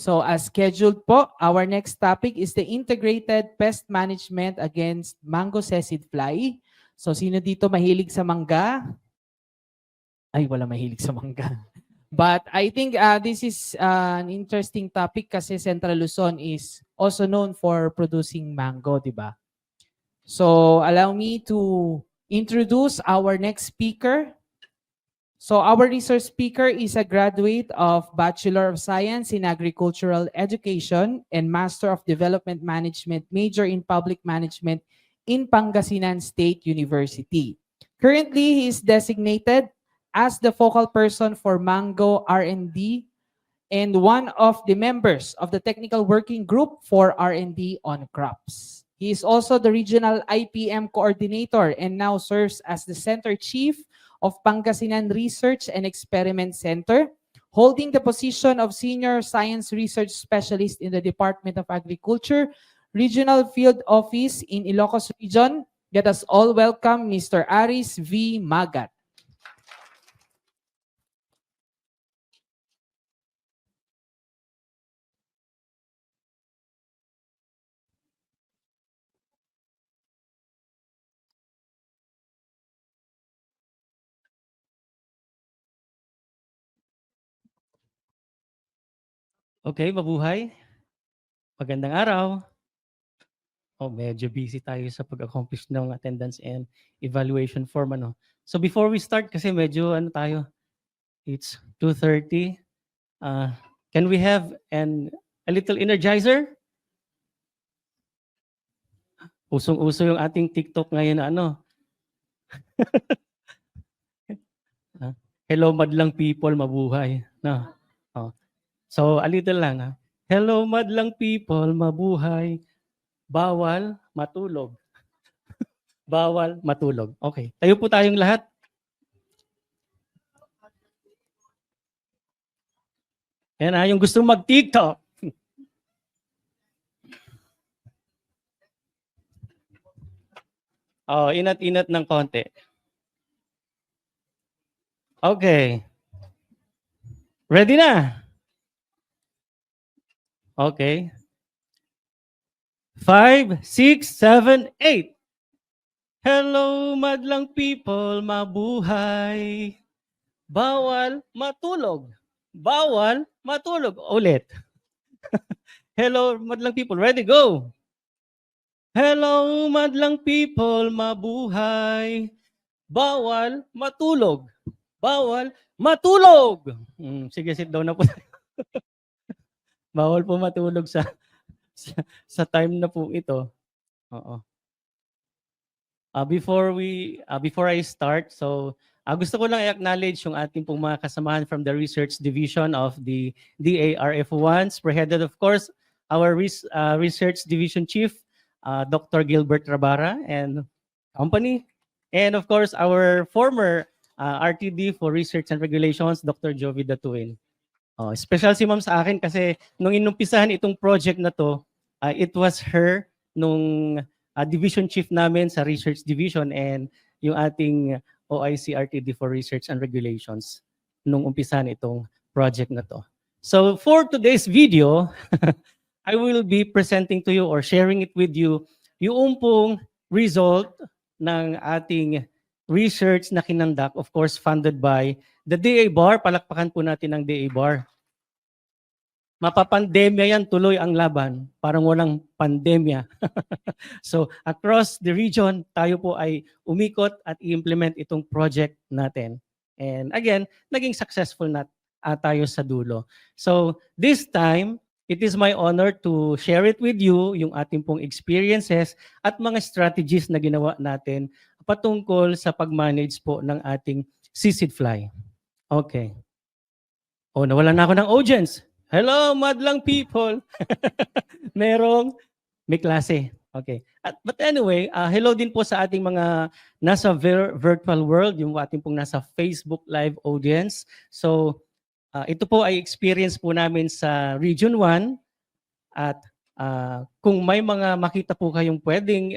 So as scheduled po, our next topic is the integrated pest management against mango sessid fly. So sino dito mahilig sa mangga? Ay, wala mahilig sa mangga. But I think this is an interesting topic kasi Central Luzon is also known for producing mango, di ba? So allow me to introduce our next speaker. So our research speaker is a graduate of Bachelor of Science in Agricultural Education and Master of Development Management, major in Public Management in Pangasinan State University. Currently, he is designated as the focal person for Mango R&D and one of the members of the Technical Working Group for R&D on Crops. He is also the Regional IPM Coordinator and now serves as the Center Chief of Pangasinan Research and Experiment Center, holding the position of Senior Science Research Specialist in the Department of Agriculture, Regional Field Office in Ilocos Region. Let us all welcome Mr. Aris V. Magat. Okay, mabuhay. Magandang araw. Oh, medyo busy tayo sa pag-accomplish ng attendance and evaluation form. So before we start, kasi medyo tayo, it's 2:30. Can we have a little energizer? Usong-uso yung ating TikTok ngayon na Hello madlang people, mabuhay. No. Oh. So a little lang. Hello madlang people, mabuhay. Bawal matulog. Bawal matulog. Okay. Tayo po tayong lahat. Yan yung gusto mag-TikTok. Oh, inat-inat ng konti. Okay. Ready na? Okay. 5, 6, 7, 8. Hello, madlang people, mabuhay. Bawal matulog. Bawal matulog. Ulit. Hello, madlang people. Ready, go. Hello, madlang people, mabuhay. Bawal matulog. Bawal matulog. Sige, sit down na po. Bawal po matulog sa time na po ito. Oo. Before I start, gusto ko lang i-acknowledge yung ating pong mga kasamahan from the research division of the DARF1, spearheaded of course our research division chief, Dr. Gilbert Rabara and company, and of course our former RTD for Research and Regulations, Dr. Jovi Datuin. Special si ma'am sa akin kasi nung inumpisahan itong project na to, it was her nung division chief namin sa research division and yung ating OIC RTD for Research and Regulations nung umpisahan itong project na to. So for today's video, I will be presenting to you or sharing it with you yung pong result ng ating research na kinandak, of course funded by the DA-BAR. Palakpakan po natin ang DA-BAR. Mapapandemya yan, tuloy ang laban. Parang walang pandemya. So across the region, tayo po ay umikot at i-implement itong project natin. And again, naging successful na tayo sa dulo. So this time, it is my honor to share it with you, yung ating pong experiences at mga strategies na ginawa natin patungkol sa pag-manage po ng ating sisig fly. Okay. Nawala na ako ng audience. Hello, madlang people. May klase. Okay. But anyway, hello din po sa ating mga nasa virtual world, yung ating pong nasa Facebook Live audience. So, ito po ay experience po namin sa Region 1 at kung may mga makita po kayong pwedeng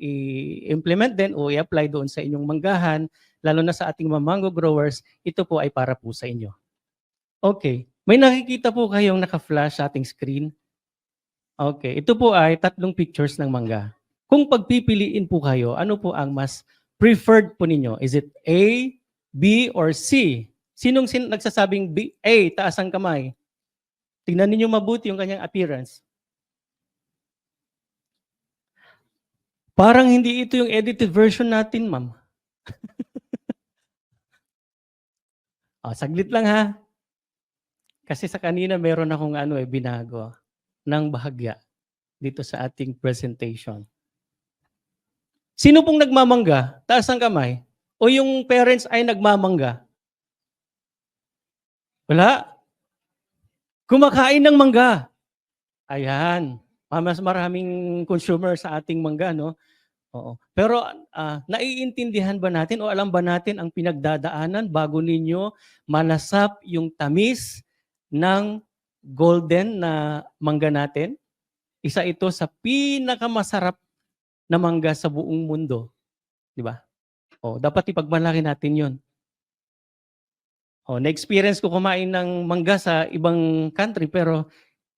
i-implement din o i-apply doon sa inyong manggahan, lalo na sa ating mga mango growers, ito po ay para po sa inyo. Okay. May nakikita po kayong naka-flash sa ating screen? Okay, ito po ay 3 pictures ng mangga. Kung pagpipiliin po kayo, ano po ang mas preferred po ninyo? Is it A, B, or C? Sinong nagsasabing B? A, taas ang kamay. Tingnan ninyo mabuti yung kanyang appearance. Parang hindi ito yung edited version natin, ma'am. Saglit lang ha. Kasi sa kanina meron akong binago ng bahagya dito sa ating presentation. Sino pong nagmamangga? Taas ang kamay. O yung parents ay nagmamangga? Wala. Kumakain ng mangga. Ayan. Mas maraming consumer sa ating mangga, no? Oo. Pero naiintindihan ba natin o alam ba natin ang pinagdadaanan bago ninyo malasap yung tamis ng golden na mangga natin? Isa ito sa pinakamasarap na mangga sa buong mundo. Di ba? Dapat ipagmalaki natin yun. Na-experience ko kumain ng mangga sa ibang country pero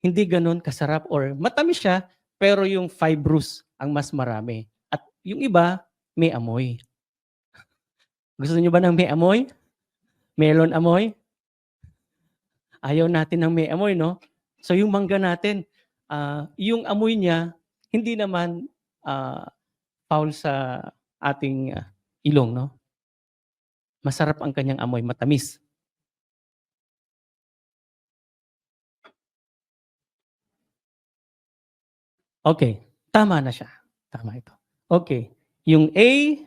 hindi ganun kasarap or matamis siya pero yung fibrous ang mas marami. At yung iba, may amoy. Gusto niyo ba ng may amoy? Melon amoy? Ayaw natin ng may amoy, no? So yung mangga natin, yung amoy niya, hindi naman foul sa ating ilong, no? Masarap ang kanyang amoy, matamis. Okay, tama na siya. Tama ito. Okay, yung A,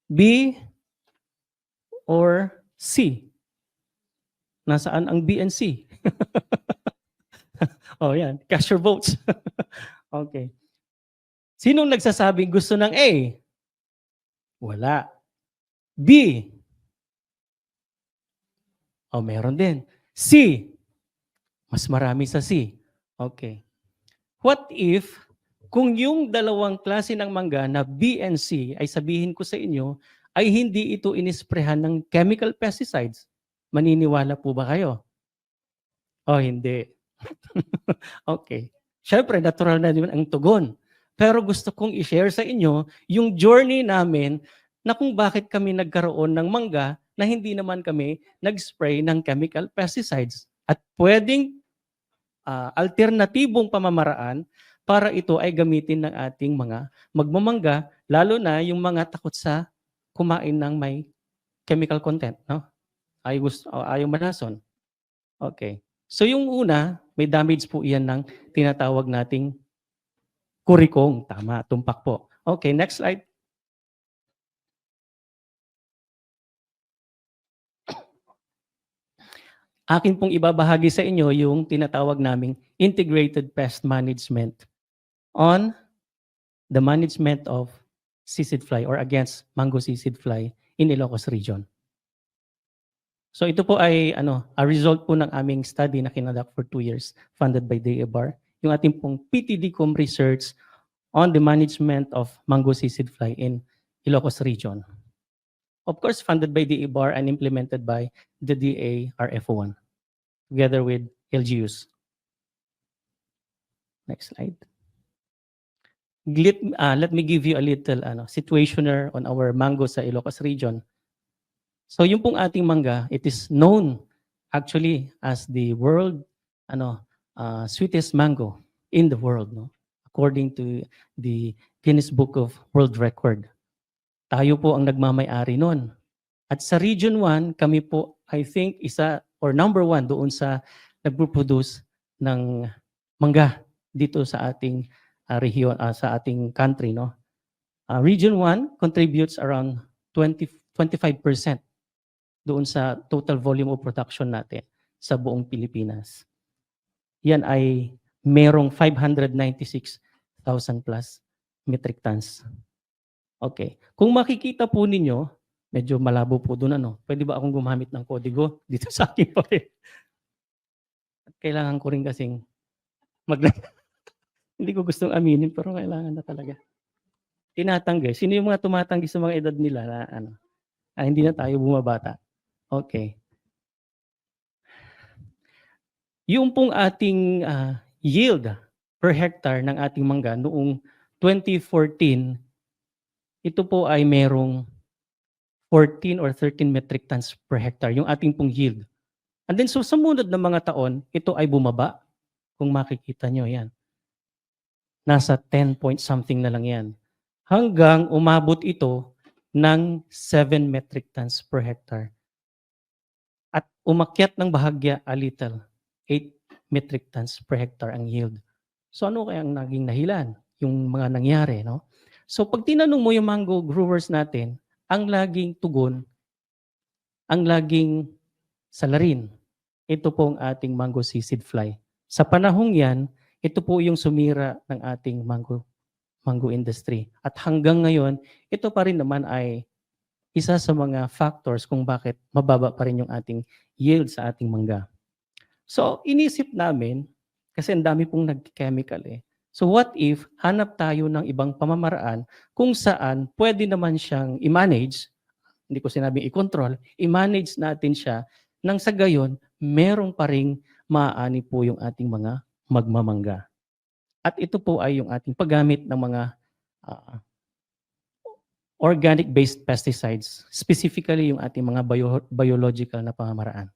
B, or C? Nasaan ang B and C? Yan. Cast your votes. Okay. Sinong nagsasabing gusto ng A? Wala. B? Meron din. C? Mas marami sa C. Okay. What if, kung yung dalawang klase ng mangga na B and C ay sabihin ko sa inyo, ay hindi ito inisprehan ng chemical pesticides? Maniniwala po ba kayo? Hindi. Okay. Siyempre, natural na din ang tugon. Pero gusto kong i-share sa inyo yung journey namin na kung bakit kami nagkaroon ng mangga na hindi naman kami nag-spray ng chemical pesticides. At pwedeng alternatibong pamamaraan para ito ay gamitin ng ating mga magmamangga, lalo na yung mga takot sa kumain ng may chemical content, no? Ayaw malason. Okay. So yung una, may damage po iyan ng tinatawag nating kurikong. Tama, tumpak po. Okay, next slide. Akin pong ibabahagi sa inyo yung tinatawag naming integrated pest management on the management of sisig fly or against mango sisig fly in Ilocos region. So ito po ay a result po ng aming study na kinonduct for 2 years funded by DABAR, yung ating pong PTDCOM research on the management of mango sisig fly in Ilocos region. Of course, funded by DABAR and implemented by the DARF1 together with LGUs. Next slide. Let me give you a little situationer on our mango sa Ilocos region. So yung pong ating mangga, it is known actually as the world sweetest mango in the world, no? According to the Guinness Book of World Record. Tayo po ang nagmamay-ari nun. At sa Region 1, kami po, I think, isa or number 1 doon sa nagpo-produce ng mangga dito sa ating region, sa ating country, no? Region 1 contributes around 25% doon sa total volume of production natin sa buong Pilipinas. Yan ay merong 596,000 plus metric tons. Okay. Kung makikita po ninyo, medyo malabo po doon Pwede ba akong gumamit ng kodigo dito sa aking papel? At kailangan ko rin kasing hindi ko gustong aminin pero kailangan na talaga. Tinatanggi. Sino yung mga tumatanggi sa mga edad nila na hindi na tayo bumabata? Okay. Yung pong ating yield per hectare ng ating mangga noong 2014, ito po ay merong 14 or 13 metric tons per hectare, yung ating pong yield. And then so sa sumunod na mga taon, ito ay bumaba. Kung makikita nyo yan. Nasa 10 point something na lang yan. Hanggang umabot ito ng 7 metric tons per hectare. At umakyat ng bahagya a little, 8 metric tons per hectare ang yield. So ano kaya ang naging dahilan? Yung mga nangyari, no? So pag tinanong mo yung mango growers natin, ang laging tugon, ang laging salarin, ito pong ating mango sisig fly. Sa panahong yan, ito po yung sumira ng ating mango industry. At hanggang ngayon, ito pa rin naman ay isa sa mga factors kung bakit mababa pa rin yung ating yield sa ating mangga. So, inisip namin, kasi ang dami pong nag-chemical eh. So what if hanap tayo ng ibang pamamaraan kung saan pwede naman siyang i-manage, hindi ko sinabing i-control, i-manage natin siya nang sa gayon, merong pa ring maaani po yung ating mga magmamangga. At ito po ay yung ating paggamit ng mga organic-based pesticides, specifically yung ating mga biological na pamamaraan.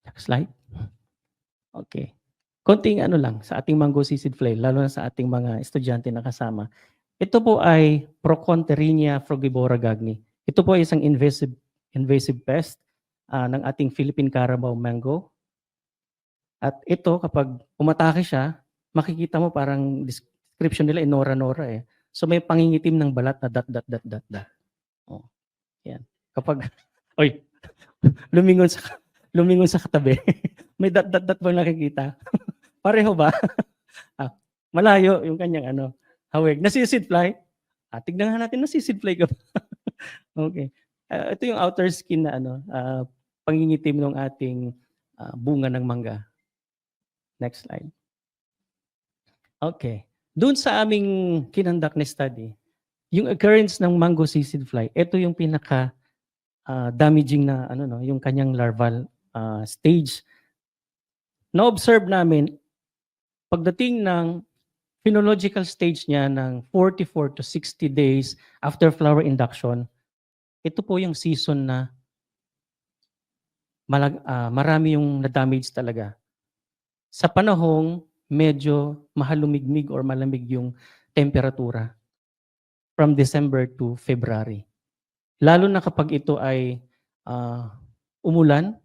Next slide. Okay. Konting ano lang sa ating mango sisig fly, lalo na sa ating mga estudyante na kasama. Ito po ay Proconterinia frugivora gagni. Ito po ay isang invasive pest ng ating Philippine Carabao mango. At ito, kapag umatake siya, makikita mo parang description nila nora-nora eh. So may pangingitim ng balat na dot. Oh, yan. Kapag, oy, lumingon sa katabi, may dot ba nakikita? Pareho ba? Malayo yung kanyang hawig. Nasisid fly? Tignan nga natin, nasisid fly ka ba? Okay. Ito yung outer skin na pangingitim ng ating bunga ng mangga. Next slide. Okay. Doon sa aming kinandak na study, yung occurrence ng mango sisig fly, ito yung pinaka damaging na yung kanyang larval stage. Na-observe namin pagdating ng phenological stage niya ng 44 to 60 days after flower induction, ito po yung season na marami yung na-damage talaga. Sa panahong medyo mahalumigmig or malamig yung temperatura from December to February. Lalo na kapag ito ay umulan,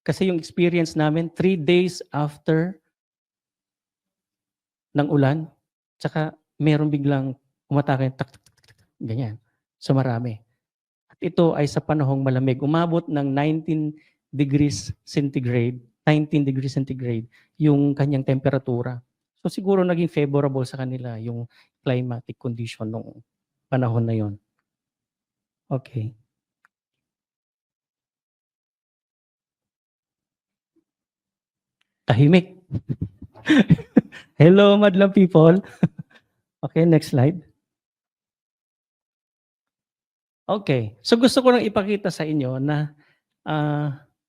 kasi yung experience namin, 3 days after ng ulan, tsaka meron biglang umatake, ganyan. So marami. At ito ay sa panahong malamig. Umabot ng 19 degrees centigrade yung kanyang temperatura. So siguro naging favorable sa kanila yung climatic condition nung panahon na yon. Okay. Tahimik. Hello, madlang people. Okay, next slide. Okay. So gusto ko lang ipakita sa inyo na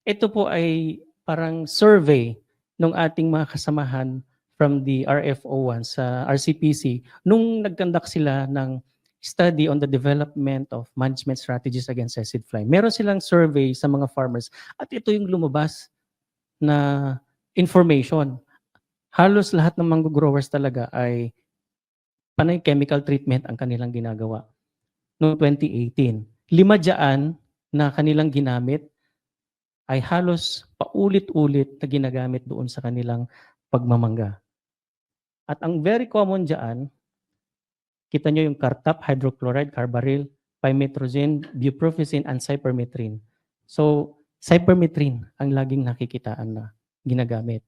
ito po ay parang survey ng ating mga kasamahan from the RFO1 sa RCPC nung nagkandak sila ng study on the development of management strategies against sisig fly. Meron silang survey sa mga farmers at ito yung lumabas na information. Halos lahat ng mango growers talaga ay panay chemical treatment ang kanilang ginagawa. Noong 2018, 5 dyan na kanilang ginamit ay halos paulit-ulit na ginagamit doon sa kanilang pagmamangga. At ang very common dyan, kita nyo yung Cartap, hydrochloride, carbaryl, pymetrozine, buprofizin, and cypermethrin. So, cypermethrin ang laging nakikitaan na ginagamit.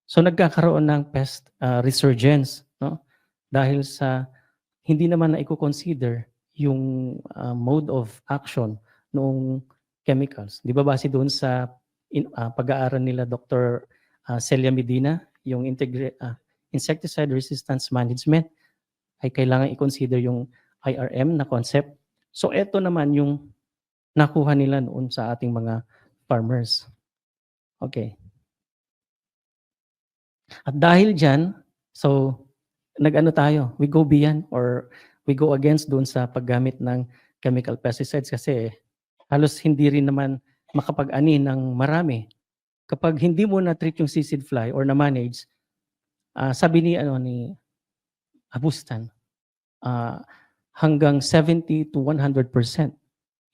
So, nagkakaroon ng pest resurgence, no? Dahil sa hindi naman na i-consider yung mode of action noong chemicals. Di ba base doon sa pag-aaral nila Dr. Celia Medina, yung insecticide resistance management, ay kailangan i-consider yung IRM na concept. So ito naman yung nakuha nila noon sa ating mga farmers. Okay. At dahil dyan, so nag-ano tayo, we go beyond or we go against doon sa paggamit ng chemical pesticides kasi halos hindi rin naman makapag-ani ng marami. Kapag hindi mo na-treat yung seed fly or na-manage, sabi ni Abustan, hanggang 70 to 100%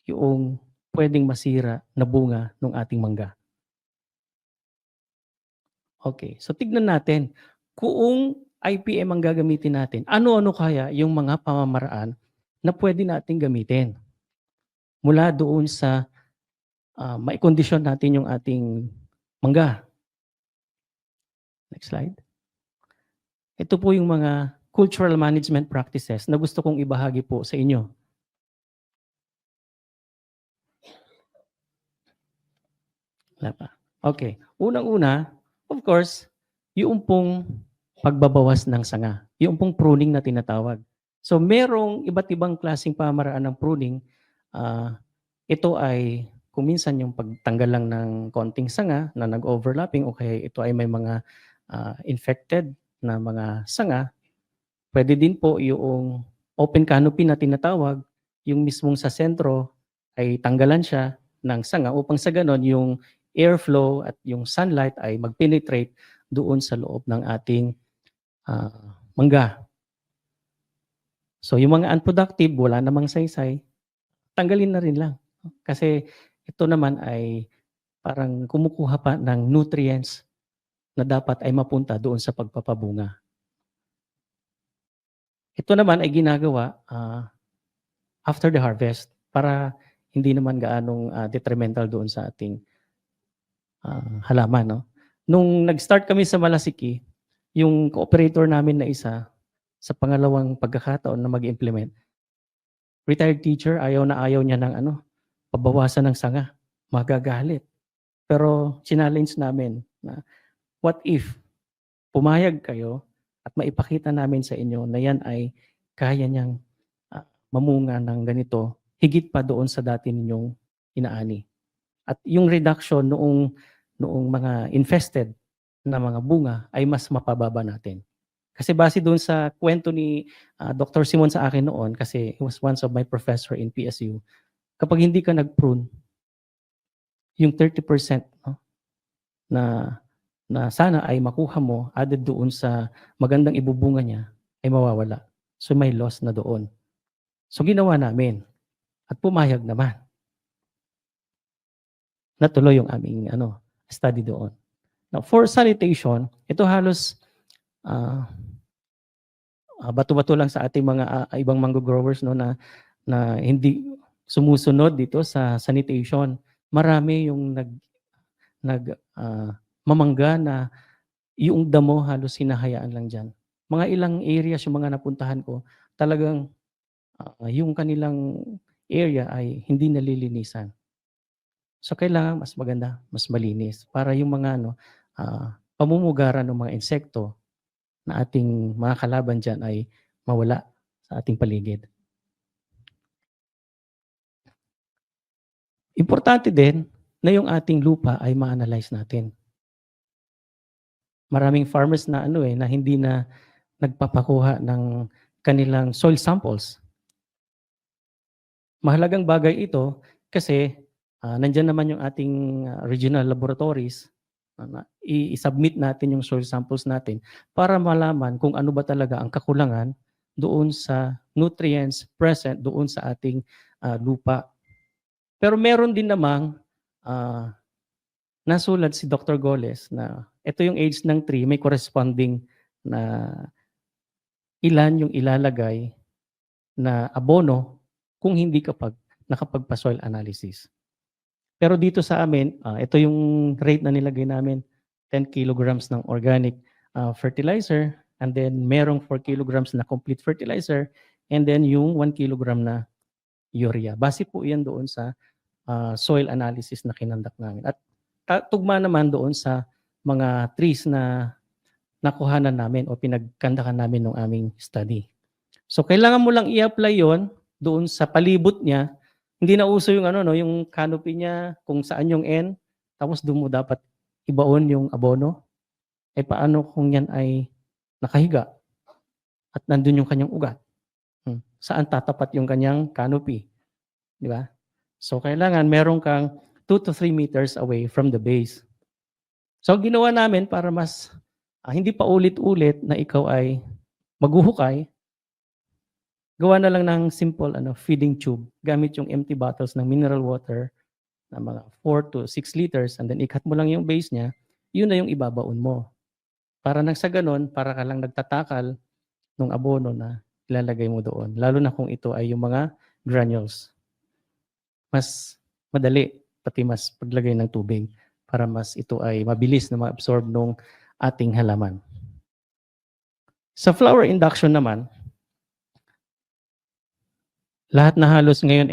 yung pwedeng masira na bunga ng ating mangga. Okay, so tignan natin kung IPM ang gagamitin natin, ano-ano kaya yung mga pamamaraan na pwede nating gamitin mula doon sa maikondisyon natin yung ating mangga. Next slide. Ito po yung mga cultural management practices na gusto kong ibahagi po sa inyo. Wala pa. Okay. Unang-una, of course, yung pong pagbabawas ng sanga. Yung pong pruning na tinatawag. So merong iba't ibang klaseng pamamaraan ng pruning. Ito ay kung minsan yung pagtanggal lang ng konting sanga na nag-overlapping o kaya ito ay may mga infected na mga sanga. Pwede din po yung open canopy na tinatawag, yung mismong sa sentro ay tanggalan siya ng sanga upang sa ganon yung airflow at yung sunlight ay mag-penetrate doon sa loob ng ating mangga. So yung mga unproductive, wala namang saysay, tanggalin na rin lang. Kasi ito naman ay parang kumukuha pa ng nutrients na dapat ay mapunta doon sa pagpapabunga. Ito naman ay ginagawa after the harvest para hindi naman gaanong detrimental doon sa ating halaman. No? Nung nag-start kami sa Malasiki, yung cooperator namin na isa, sa pangalawang pagkakataon na mag-implement, retired teacher, ayaw niya ng pabawasan ng sanga. Magagalit. Pero challenge namin na what if pumayag kayo at maipakita namin sa inyo na yan ay kaya niyang mamunga ng ganito, higit pa doon sa dati ninyong inaani. At yung reduction noong mga infested na mga bunga ay mas mapababa natin. Kasi base doon sa kwento ni Dr. Simon sa akin noon, kasi he was one of my professor in PSU, kapag hindi ka nag-prune, yung 30% na sana ay makuha mo added doon sa magandang ibubunga niya ay mawawala. So may loss na doon. So ginawa namin at pumayag naman. Natuloy yung aming study doon. Now for sanitation, ito halos bato-bato lang sa ating mga ibang mango growers na hindi sumusunod dito sa sanitation. Marami yung mamangga na yung damo halos hinahayaan lang dyan. Mga ilang areas yung mga napuntahan ko, talagang yung kanilang area ay hindi nalilinisan. So kailangan mas maganda, mas malinis para yung mga pamumugaran ng mga insekto na ating mga kalaban dyan ay mawala sa ating paligid. Importante din na yung ating lupa ay ma-analyze natin. Maraming farmers na na hindi na nagpapakuha ng kanilang soil samples. Mahalagang bagay ito kasi nandyan naman yung ating regional laboratories. I-submit natin yung soil samples natin para malaman kung ano ba talaga ang kakulangan doon sa nutrients present doon sa ating lupa. Pero meron din namang nasulat si Dr. Goles na ito yung age ng tree, may corresponding na ilan yung ilalagay na abono kung hindi kapag nakapagpa-soil analysis. Pero dito sa amin, ito yung rate na nilagay namin, 10 kilograms ng organic fertilizer, and then merong 4 kilograms na complete fertilizer, and then yung 1 kilogram na urea. Base po yan doon sa soil analysis na kinandak namin. At tugma naman doon sa mga trees na nakuhanan namin o pinagkandakan namin ng aming study. So kailangan mo lang i-apply yon doon sa palibot niya. Hindi na uso yung ano, no, yung canopy niya, kung saan yung N, tapos doon mo dapat ibaon yung abono. Eh paano kung yan ay nakahiga at nandun yung kanyang ugat? Saan tatapat yung kanyang canopy? Di ba? So kailangan meron kang 2 to 3 meters away from the base. So ginawa namin para mas hindi pa ulit-ulit na ikaw ay maghuhukay, gawa na lang ng simple feeding tube gamit yung empty bottles ng mineral water na mga 4 to 6 liters, and then ikat mo lang yung base niya, yun na yung ibabaon mo. Para nang sa ganun, para ka lang nagtatakal ng abono na ilalagay mo doon. Lalo na kung ito ay yung mga granules. Mas madali, pati mas paglagay ng tubig para mas ito ay mabilis na ma-absorb ng ating halaman. Sa flower induction naman, lahat na halos ngayon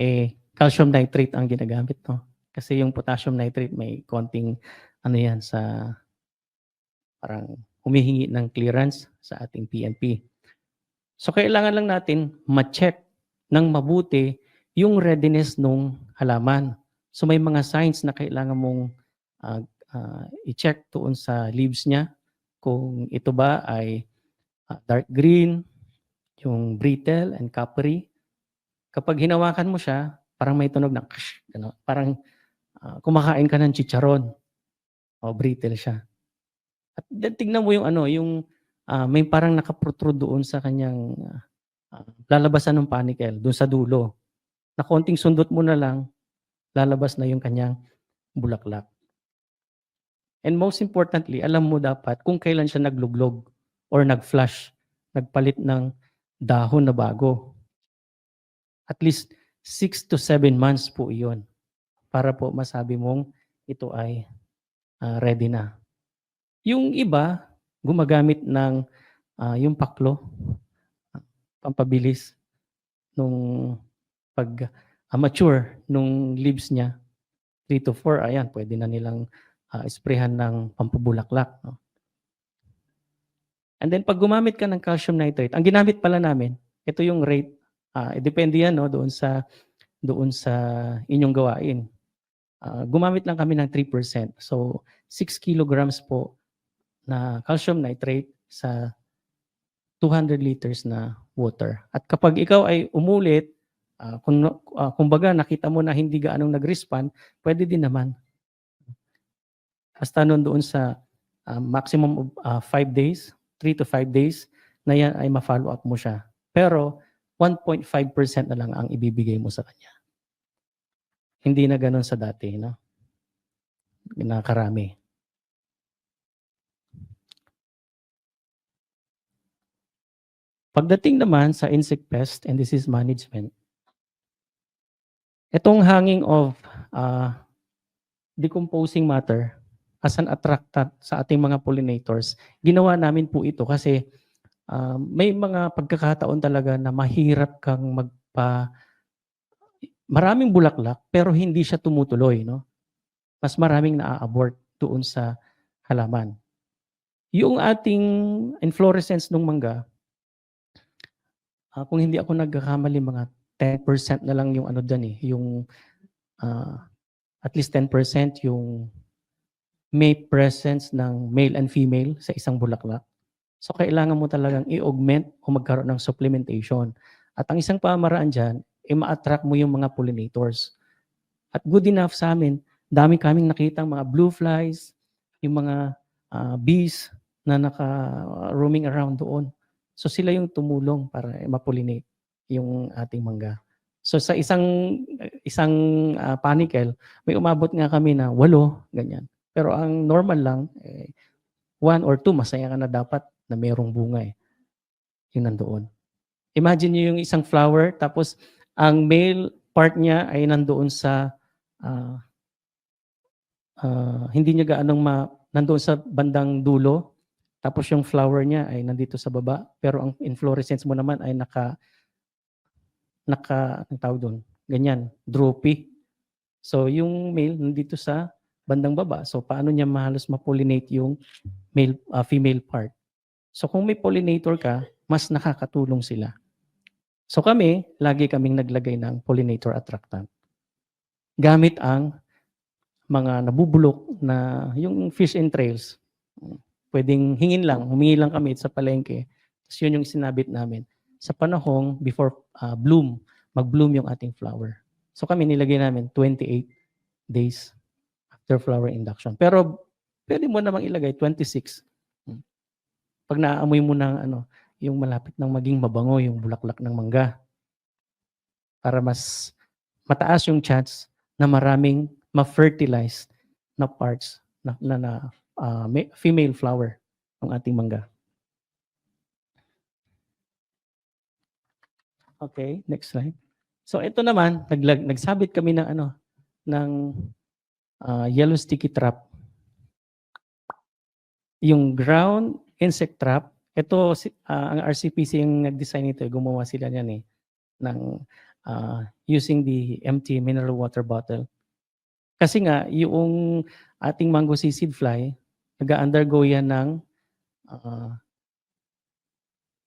calcium nitrate ang ginagamit, no? Kasi yung potassium nitrate may konting yan sa parang humihingi ng clearance sa ating PNP. So kailangan lang natin ma-check ng mabuti yung readiness ng halaman. So may mga signs na kailangan mong i-check doon sa leaves niya kung ito ba ay dark green, yung brittle and coppery. Kapag hinawakan mo siya, parang may tunog ng parang kumakain ka ng chicharon o brittle siya. At tignan mo yung may parang nakaprotrude doon sa kanyang lalabasan ng panicle, doon sa dulo. Na konting sundot mo na lang, lalabas na yung kanyang bulaklak. And most importantly, alam mo dapat kung kailan siya nagluglog or nag-flush, nagpalit ng dahon na bago. At least 6 to 7 months po iyon para po masabi mong ito ay ready na. Yung iba, gumagamit ng yung paklo, pampabilis nung pag-mature nung leaves niya. 3 to 4, ayan, pwede na nilang sprayhan ng pampabulaklak. No? And then pag gumamit ka ng calcium nitrate, ang ginamit pala namin, ito yung rate, depende yan doon sa inyong gawain. Gumamit lang kami ng 3%. So 6 kilograms po na calcium nitrate sa 200 liters na water. At kapag ikaw ay umulit, kumbaga nakita mo na hindi gaanong nag-respond, pwede din naman. Basta doon sa maximum of 5 days, 3 to 5 days, na yan ay ma-follow up mo siya. Pero 1.5% na lang ang ibibigay mo sa kanya. Hindi na ganun sa dati, no? Nakarami. Pagdating naman sa insect pest and disease management, itong hanging of decomposing matter as an attractant sa ating mga pollinators, ginawa namin po ito kasi may mga pagkakataon talaga na mahirap kang maraming bulaklak pero hindi siya tumutuloy, no? Mas maraming naa-abort doon sa halaman. Yung ating inflorescence ng mangga, kung hindi ako nagkakamali, mga 10% na lang yung yung at least 10% yung may presence ng male and female sa isang bulaklak. So kailangan mo talagang i-augment o magkaroon ng supplementation. At ang isang pamaraan dyan, ma-attract mo yung mga pollinators. At good enough sa amin, dami kaming nakitang mga blue flies, yung mga bees na naka-roaming around doon. So sila yung tumulong para ma-pollinate yung ating mangga. So sa isang panicle, may umabot nga kami na 8, ganyan. Pero ang normal lang, 1 or 2, masaya ka na dapat na mayroong bunga yung nandoon. Imagine niyo yung isang flower, tapos ang male part niya ay nandoon sa hindi niya gaanong nandoon sa bandang dulo, tapos yung flower niya ay nandito sa baba, pero ang inflorescence mo naman ay ang tawag doon, ganyan, droopy. So yung male nandito sa bandang baba, so paano niya mahalos ma-pollinate yung female part? So kung may pollinator ka, mas nakakatulong sila. So lagi kaming naglagay ng pollinator attractant. gamit ang mga nabubulok na yung fish entrails. Pwedeng hingin lang, humingi lang kami sa palengke. Tapos yun yung sinabit namin. Sa panahong before mag-bloom yung ating flower. So kami nilagay namin 28 days after flower induction. Pero pwede mo namang ilagay 26. Pag naaamoy mo ng yung malapit ng maging mabango yung bulaklak ng mangga. Para mas mataas yung chance na maraming ma-fertilize na parts na female flower ng ating mangga. Okay, next slide. So ito naman, nagsabit kami ng ng yellow sticky trap. Yung ground insect trap, ito ang RCPC yung nag-design nito, gumawa sila niyan ng using the empty mineral water bottle. Kasi nga yung ating mango seed fly, nag-undergo yan ng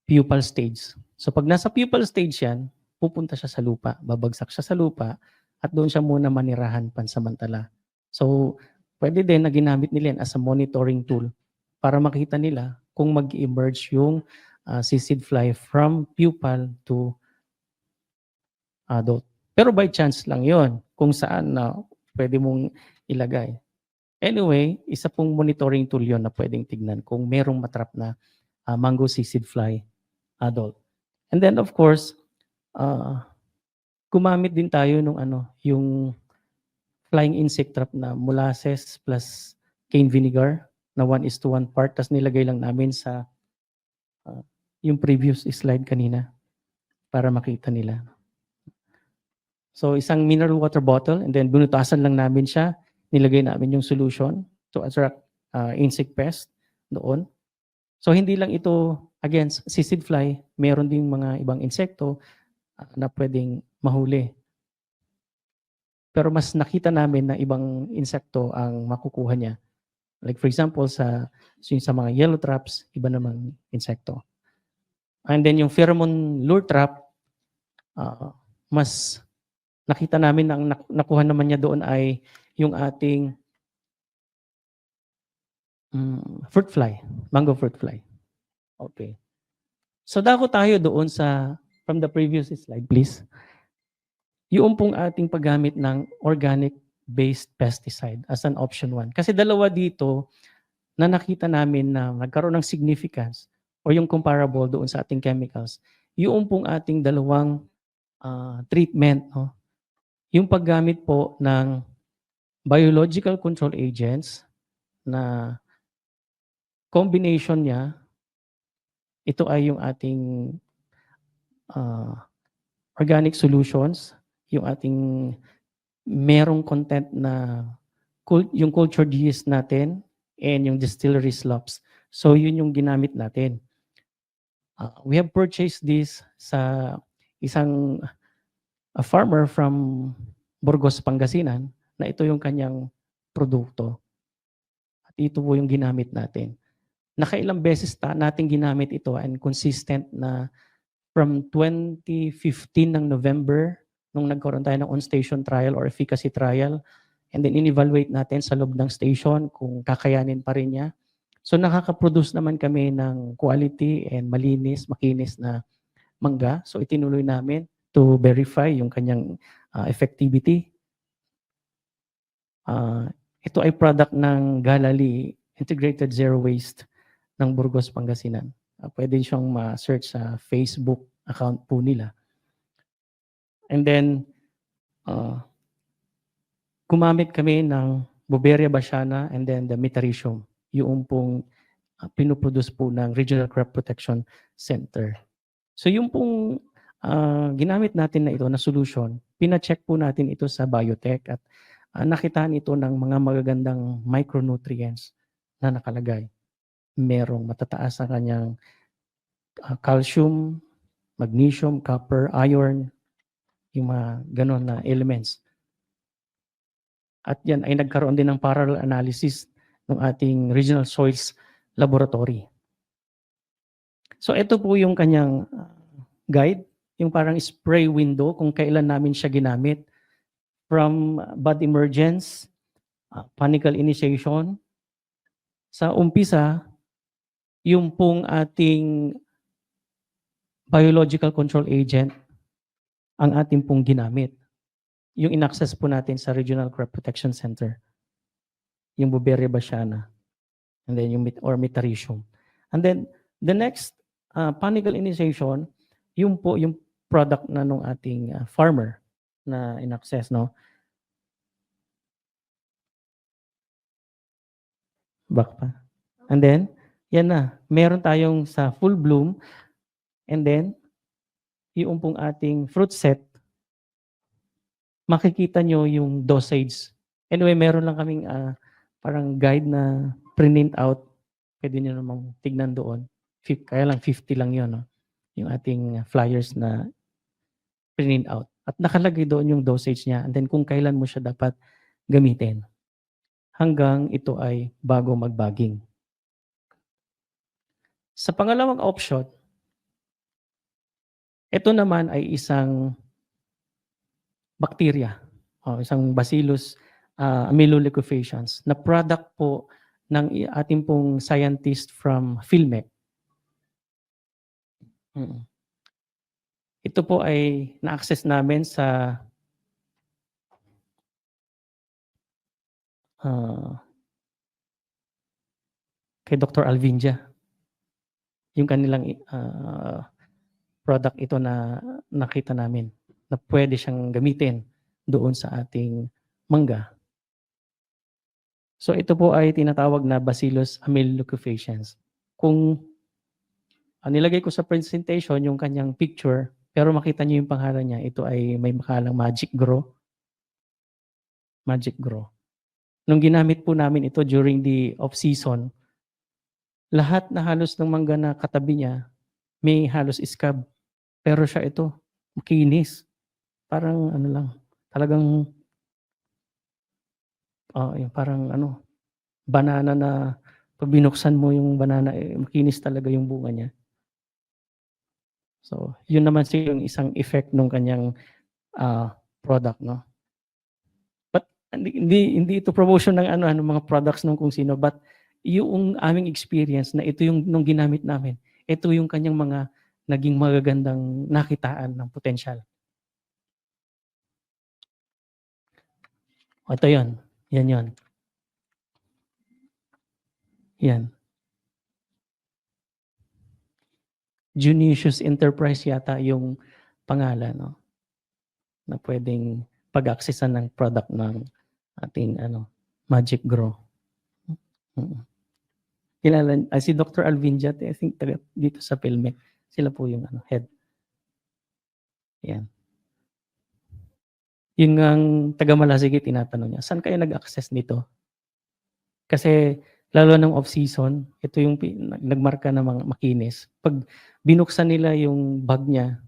pupal stage. So pag nasa pupal stage yan, pupunta siya sa lupa, babagsak siya sa lupa, at doon siya muna manirahan pansamantala. So pwede din na ginamit nila yan as a monitoring tool para makita nila kung mag-emerge yung seed fly from pupal to adult. Pero by chance lang yon kung saan na pwede mong ilagay. Anyway, isa pong monitoring tool yon na pwedeng tignan kung merong matrap na mango seed fly adult. And then of course, gumamit din tayo nung yung flying insect trap na molasses plus cane vinegar na 1:1 part, tas nilagay lang namin sa yung previous slide kanina para makita nila. So isang mineral water bottle, and then binutasan lang namin siya, nilagay namin yung solution to attract insect pest doon. So hindi lang ito against seed fly, meron ding mga ibang insekto na pwedeng mahuli. Pero mas nakita namin na ibang insekto ang makukuha niya. Like for example, sa mga yellow traps, iba namang insekto. And then yung pheromone lure trap, mas nakita namin na ang nakuha naman niya doon ay yung ating fruit fly, mango fruit fly. Okay. So dako tayo doon from the previous slide, please. Yung pong ating paggamit ng organic-based pesticide as an option 1. Kasi dalawa dito na nakita namin na nagkaroon ng significance o yung comparable doon sa ating chemicals, yung pong ating dalawang treatment, no? Yung paggamit po ng biological control agents na combination niya, ito ay yung ating organic solutions, yung ating merong content na yung cultured yeast natin and yung distillery slops. So yun yung ginamit natin. We have purchased this sa isang farmer from Burgos, Pangasinan, na ito yung kanyang produkto. At ito po yung ginamit natin. Nakailang beses natin ginamit ito and consistent na from 2015 ng November, nung nagkaroon tayo ng on-station trial or efficacy trial, and then in-evaluate natin sa loob ng station kung kakayanin pa rin niya. So nakaka-produce naman kami ng quality and malinis, makinis na mangga. So itinuloy namin to verify yung kanyang effectivity. Ito ay product ng Galali Integrated Zero Waste ng Burgos, Pangasinan. Pwede siyang ma-search sa Facebook account po nila. And then, gumamit kami ng Boveria bassiana and then the Metarhizium, yung pong pinuproduce po ng Regional Crop Protection Center. So yung pong ginamit natin na ito na solution, pina-check po natin ito sa biotech at nakitaan ito ng mga magagandang micronutrients na nakalagay. Merong matataas ang kanyang calcium, magnesium, copper, iron, yung mga ganon na elements. At yan ay nagkaroon din ng parallel analysis ng ating Regional Soils Laboratory. So ito po yung kanyang guide, yung parang spray window kung kailan namin siya ginamit. from bud emergence, panicle initiation. Sa umpisa, yung pong ating biological control agent ang ating pong ginamit. Yung in-access po natin sa Regional Crop Protection Center, yung Beauveria bassiana, and then yung Metarhizium. And then the next panicle initiation, yung po yung product na nung ating farmer na in-access, no? Back pa. And then, yan na. Meron tayong sa full bloom, and then yung pong ating fruit set, makikita nyo yung dosage. Anyway, meron lang kaming parang guide na print out. Pwede nyo namang tignan doon. Kaya lang 50 lang yun, no? Yung ating flyers na print out. At nakalagay doon yung dosage niya, and then kung kailan mo siya dapat gamitin. Hanggang ito ay bago magbaging. Sa pangalawang option, ito naman ay isang bacteria, isang Bacillus amelolecufaciens na product po ng ating pong scientist from Philmec. Ito po ay na-access namin sa kay Dr. Alvinja. Yung kanilang product ito na nakita namin na pwede siyang gamitin doon sa ating mangga. So ito po ay tinatawag na Bacillus amelolecufaciens. Kung nilagay ko sa presentation yung kanyang picture, pero makita niyo yung pangalan niya, ito ay may makalang Magic Grow. Magic Grow. Nung ginamit po namin ito during the off-season, lahat na halos ng mangga na katabi niya, may halos scab. Pero siya ito, makinis. Parang ano lang, talagang yung parang banana na pag binuksan mo yung banana, makinis talaga yung bunga niya. So, yun naman siya yung isang effect ng kanyang product, no? But hindi ito promotion ng mga products ng kung sino, but yung aming experience na ito yung nung ginamit namin, ito yung kanyang mga naging magagandang nakitaan ng potensyal. Ito yun. Yan yun. Yan. Junius Enterprise yata yung pangalan, no? Na pwedeng pag-accessan ng product ng ating Magic Grow. Kilala si Dr. Alvinja, I think dito sa Philmec. Sila po yung head. Yan. Yung ang taga Malasigi tinatanong niya, saan kayo nag-access nito? Kasi lalo ng off-season, ito yung nagmarka ng mga makinis. Pag binuksan nila yung bag niya,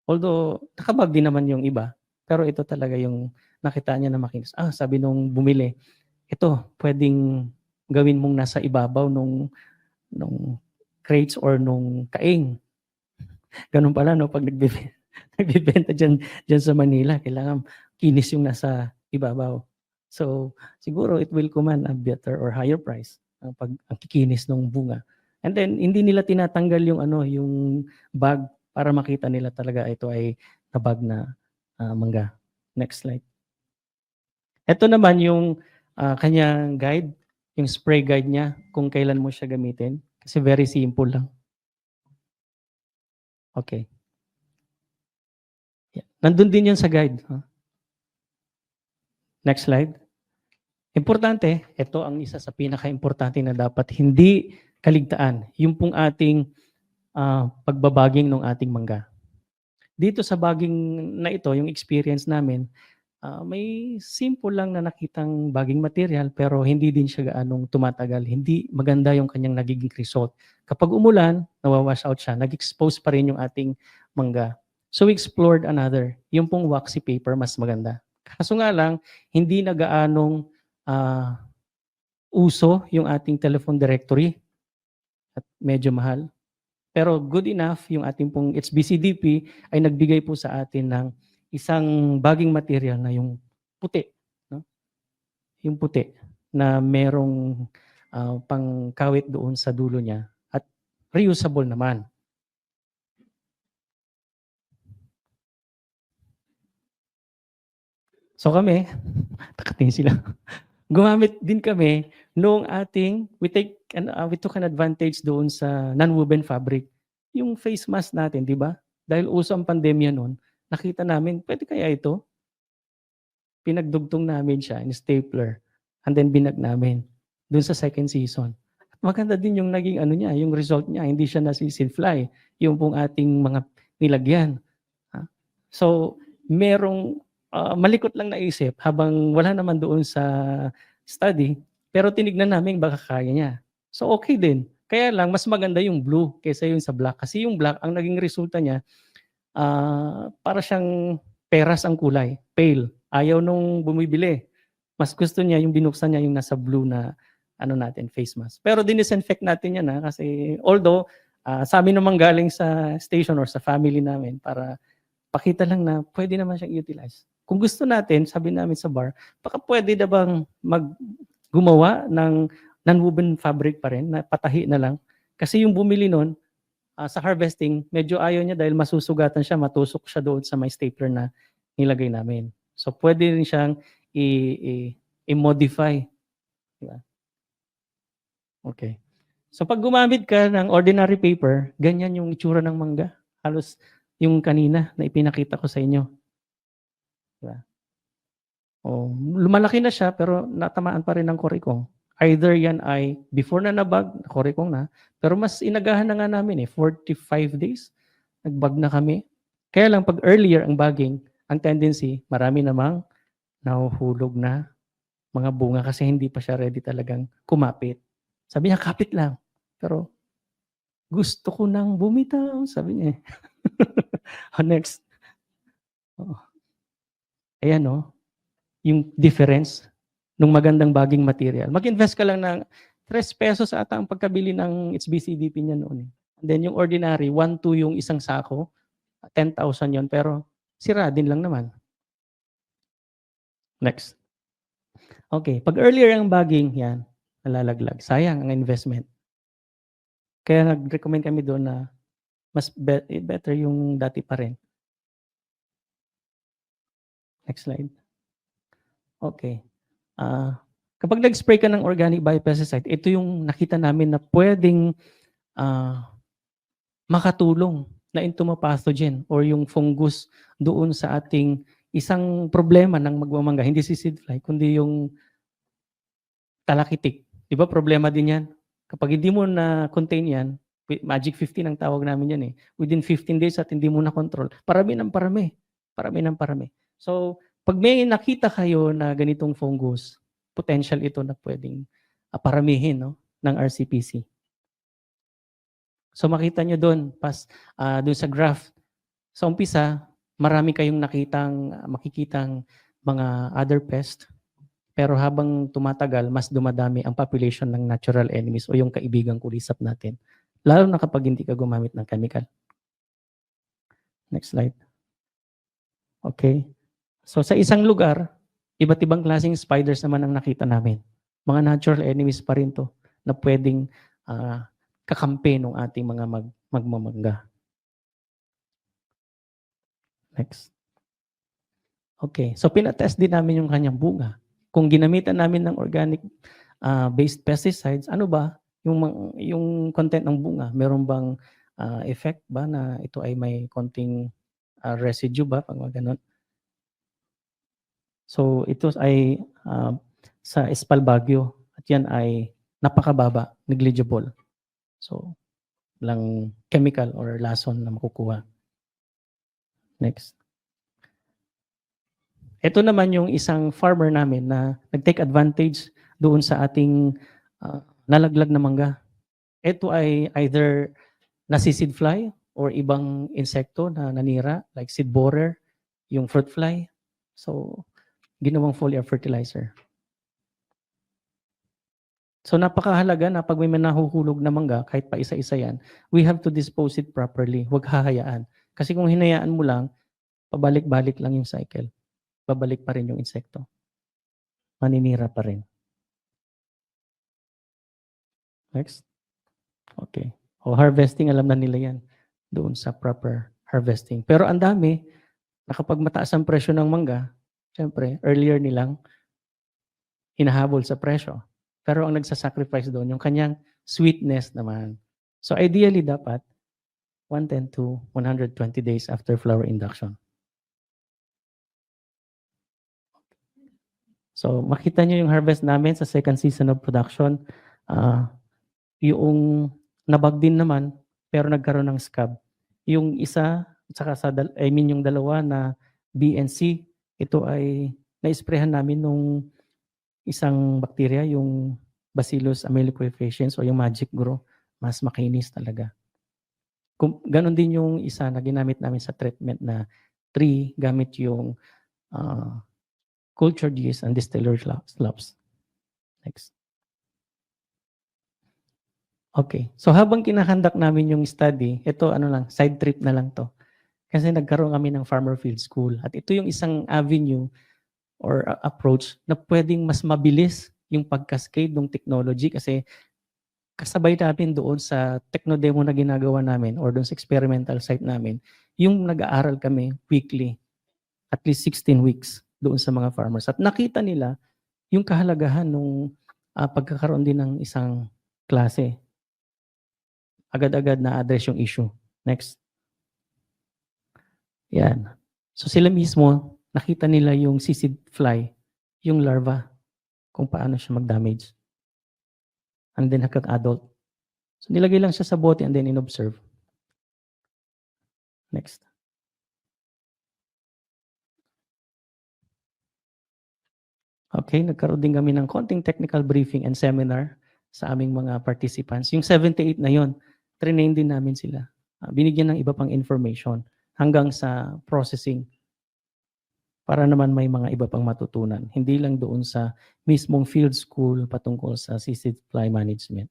although nakabag din naman yung iba, pero ito talaga yung nakita niya na makinis. Sabi nung bumili, ito pwedeng gawin mong nasa ibabaw nung crates or nung kaing. Ganun pala, no? Pag nagbibenta dyan sa Manila, kailangan kinis yung nasa ibabaw. So, siguro it will command a better or higher price ang kikinis ng bunga. And then, hindi nila tinatanggal yung yung bag para makita nila talaga ito ay nabag na mangga. Next slide. Ito naman yung kanyang guide, yung spray guide niya kung kailan mo siya gamitin. Kasi very simple lang. Okay. Yeah. Nandun din yun sa guide. Next slide. Importante, ito ang isa sa pinaka-importante na dapat hindi kaligtaan. Yung pong ating pagbabaging ng ating mangga. Dito sa baging na ito, yung experience namin, may simple lang na nakitang baging material pero hindi din siya gaanong tumatagal. Hindi maganda yung kanyang nagiging result. Kapag umulan, nawawash out siya, nag-expose pa rin yung ating mangga. So we explored another, yung pong waxy paper mas maganda. Kaso nga lang, hindi na gaanong uso yung ating telephone directory at medyo mahal. Pero good enough, yung ating pong HBCDP ay nagbigay po sa atin ng isang baging material na yung puti, no? Yung puti na merong pangkawit doon sa dulo niya at reusable naman. So kami, takatingin sila. Gumamit din kami nung we took an advantage doon sa non-woven fabric. Yung face mask natin, di ba? Dahil uso ang pandemya noon, nakita namin, pwede kaya ito? Pinagdugtong namin siya in stapler and then binag namin doon sa second season. At maganda din yung naging ano niya, yung result niya, hindi siya nasisid fly, yung pong ating mga nilagyan. So, merong malikot lang naisip habang wala naman doon sa study, pero tinignan namin baka kaya niya. So, okay din. Kaya lang, mas maganda yung blue kaysa yung sa black. Kasi yung black, ang naging resulta niya, para siyang peras ang kulay, pale. Ayaw nung bumibili. Mas gusto niya yung binuksan niya yung nasa blue na face mask. Pero dinisinfect natin yan kasi although sa amin naman galing sa station or sa family namin para pakita lang na pwede naman siyang utilize. Kung gusto natin, sabi namin sa bar, baka pwede na bang gumawa ng non-woven fabric pa rin, na patahi na lang. Kasi yung bumili nun, sa harvesting, medyo ayaw niya dahil masusugatan siya, matusok siya doon sa may stapler na nilagay namin. So pwede rin siyang i-modify. Diba? Okay. So pag gumamit ka ng ordinary paper, ganyan yung itsura ng mangga. Halos yung kanina na ipinakita ko sa inyo. Diba? Oh, lumalaki na siya pero natamaan pa rin ng korikong. Either yan ay before na nabag, korikong na, pero mas inagahan na nga namin 45 days. Nagbag na kami. Kaya lang pag earlier ang bagging, ang tendency, marami namang nahuhulog na mga bunga kasi hindi pa siya ready talagang kumapit. Sabi niya, kapit lang. Pero gusto ko nang bumitaw, sabi niya. Next. Ayan yung difference ng magandang bagging material. Mag-invest ka lang ng 3 pesos ata ang pagkabili ng HBCDP niya noon. And then yung ordinary, 1-2 yung isang sako, 10,000 yon pero sira din lang naman. Next. Okay, pag earlier ang bagging, yan, nalalaglag. Sayang ang investment. Kaya nag-recommend kami doon na mas better yung dati pa rin. Next slide. Okay. Kapag nag-spray ka ng organic biopesticide, ito yung nakita namin na pwedeng makatulong na entomopathogen or yung fungus doon sa ating isang problema ng magmamangga. Hindi si seed fly, kundi yung talakitik. Di ba problema din yan? Kapag hindi mo na-contain yan, Magic 15 ang tawag namin yan within 15 days at hindi mo na-control, parami ng parami. Parami ng parami. So, pag may nakita kayo na ganitong fungus, potential ito na pwedeng paramihin ng RCPC. So makita nyo doon, doon sa graph, sa umpisa, marami kayong makikitang mga other pest, pero habang tumatagal, mas dumadami ang population ng natural enemies o yung kaibigang kulisap natin. Lalo na kapag hindi ka gumamit ng chemical. Next slide. Okay. So sa isang lugar, iba't ibang klaseng spiders naman ang nakita namin. Mga natural enemies pa rin to na pwedeng kakampi ng ating mga magmamangga. Next. Okay. So pinatest din namin yung kanyang bunga. Kung ginamitan namin ng organic based pesticides, ano ba yung content ng bunga? Meron bang effect ba na ito ay may konting residue ba pag gano'n? So ito ay sa Espalbago at yan ay napakababa, negligible. So lang chemical or lason na makukuha. Next. Ito naman yung isang farmer namin na nag-take advantage doon sa ating nalaglag na mangga. Ito ay either nasi-seed fly or ibang insekto na nanira like seed borer, yung fruit fly. So ginawang foliar fertilizer. So napakahalaga na pag may nahuhulog na mangga, kahit pa isa-isa yan, we have to dispose it properly. Huwag hahayaan. Kasi kung hinayaan mo lang, pabalik-balik lang yung cycle. babalik pa rin yung insekto. Maninira pa rin. Next. Okay. O harvesting, alam na nila yan doon sa proper harvesting. Pero ang dami, na kapag mataas ang presyo ng mangga, syempre, earlier nilang hinahabol sa presyo. Pero ang nagsasacrifice doon, yung kanyang sweetness naman. So ideally, dapat 110 to 120 days after flower induction. So makita nyo yung harvest namin sa second season of production. Yung nabag din naman, pero nagkaroon ng scab. Yung isa, saka yung dalawa na BNC, ito ay na-sprayhan namin nung isang bakterya, yung Bacillus ameloquafaciens o yung Magic Grow, mas makinis talaga. Ganon din yung isa na ginamit namin sa treatment na 3 gamit yung cultured yeast and distiller slops. Next. Okay. So habang kinakandak namin yung study, ito side trip na lang to. Kasi nagkaroon kami ng Farmer Field School. At ito yung isang avenue or approach na pwedeng mas mabilis yung pag-cascade ng technology kasi kasabay natin doon sa techno-demo na ginagawa namin or doon sa experimental site namin, yung nag-aaral kami weekly, at least 16 weeks doon sa mga farmers. At nakita nila yung kahalagahan ng pagkakaroon din ng isang klase. Agad-agad na-address yung issue. Next. Yan. So sila mismo, nakita nila yung seed fly, yung larva, kung paano siya mag-damage. And then hanggang adult. So nilagay lang siya sa bote and then in-observe. Next. Okay, nagkaroon din kami ng konting technical briefing and seminar sa aming mga participants. Yung 78 na yon, train din namin sila. Binigyan ng iba pang information hanggang sa processing para naman may mga iba pang matutunan. Hindi lang doon sa mismong field school patungkol sa seed fly management.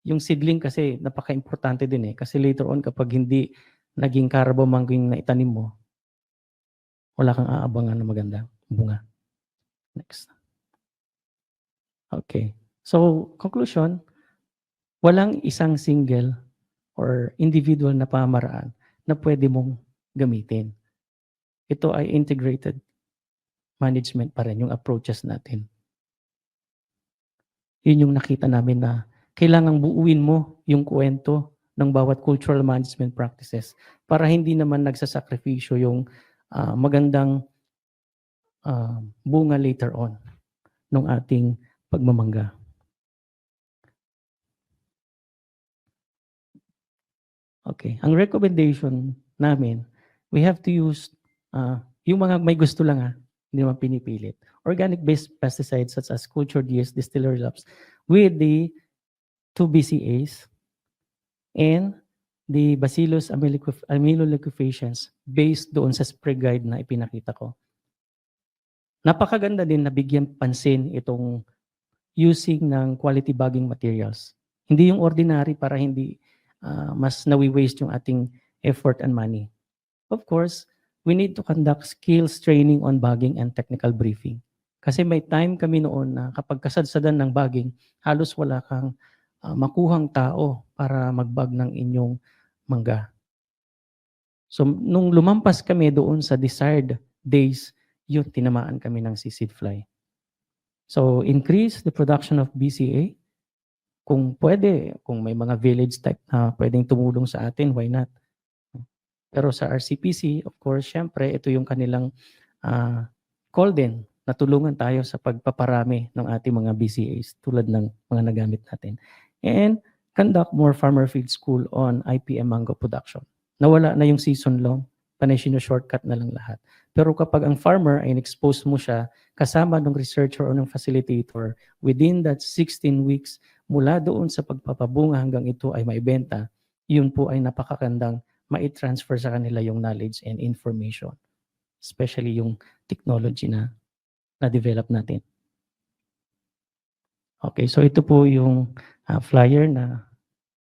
Yung seedling kasi napaka-importante din kasi later on kapag hindi naging carabao mango yung naitanim mo, wala kang aabangan na maganda bunga. Next. Okay. So, conclusion, walang isang single or individual na pamaraan na pwede mong gamitin. Ito ay integrated management pa rin, yung approaches natin. Yun yung nakita namin na kailangang buuin mo yung kwento ng bawat cultural management practices para hindi naman nagsasakripisyo yung magandang bunga later on ng ating pagmamangga. Okay. Ang recommendation namin, we have to use yung mga may gusto lang hindi naman pinipilit. Organic-based pesticides such as cultured yeast, distiller slops with the 2 BCAs and the Bacillus ameloquafaciens based doon sa spray guide na ipinakita ko. Napakaganda din na bigyan pansin itong using ng quality bagging materials. Hindi yung ordinary para hindi mas nawi-waste yung ating effort and money. Of course, we need to conduct skills training on bagging and technical briefing. Kasi may time kami noon na kapag kasadsadan ng bagging, halos wala kang makuhang tao para magbag ng inyong mangga. So, nung lumampas kami doon sa desired days, yun, tinamaan kami ng seed fly. So, increase the production of BCA. Kung pwede, kung may mga village type na pwedeng tumulong sa atin, why not? Pero sa RCPC, of course, syempre, ito yung kanilang call din na tulungan tayo sa pagpaparami ng ating mga BCAs tulad ng mga nagamit natin. And conduct more farmer field school on IPM mango production. Nawala na yung season long, panay shortcut na lang lahat. Pero kapag ang farmer ay expose mo siya kasama ng researcher o ng facilitator within that 16 weeks mula doon sa pagpapabunga hanggang ito ay maibenta, yun po ay napakagandang mai-transfer sa kanila yung knowledge and information. Especially yung technology na na-develop natin. Okay, so ito po yung flyer na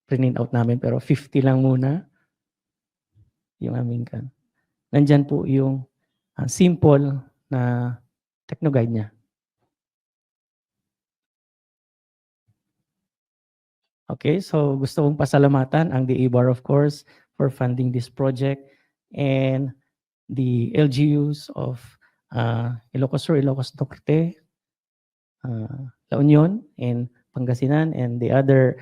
print out namin pero 50 lang muna yung aming kan. Nandyan po yung simple na techno-guide niya. Okay, so gusto kong pasalamatan ang DA-BAR of course for funding this project and the LGUs of Ilocos Sur, Ilocos Norte, La Union, and Pangasinan, and the other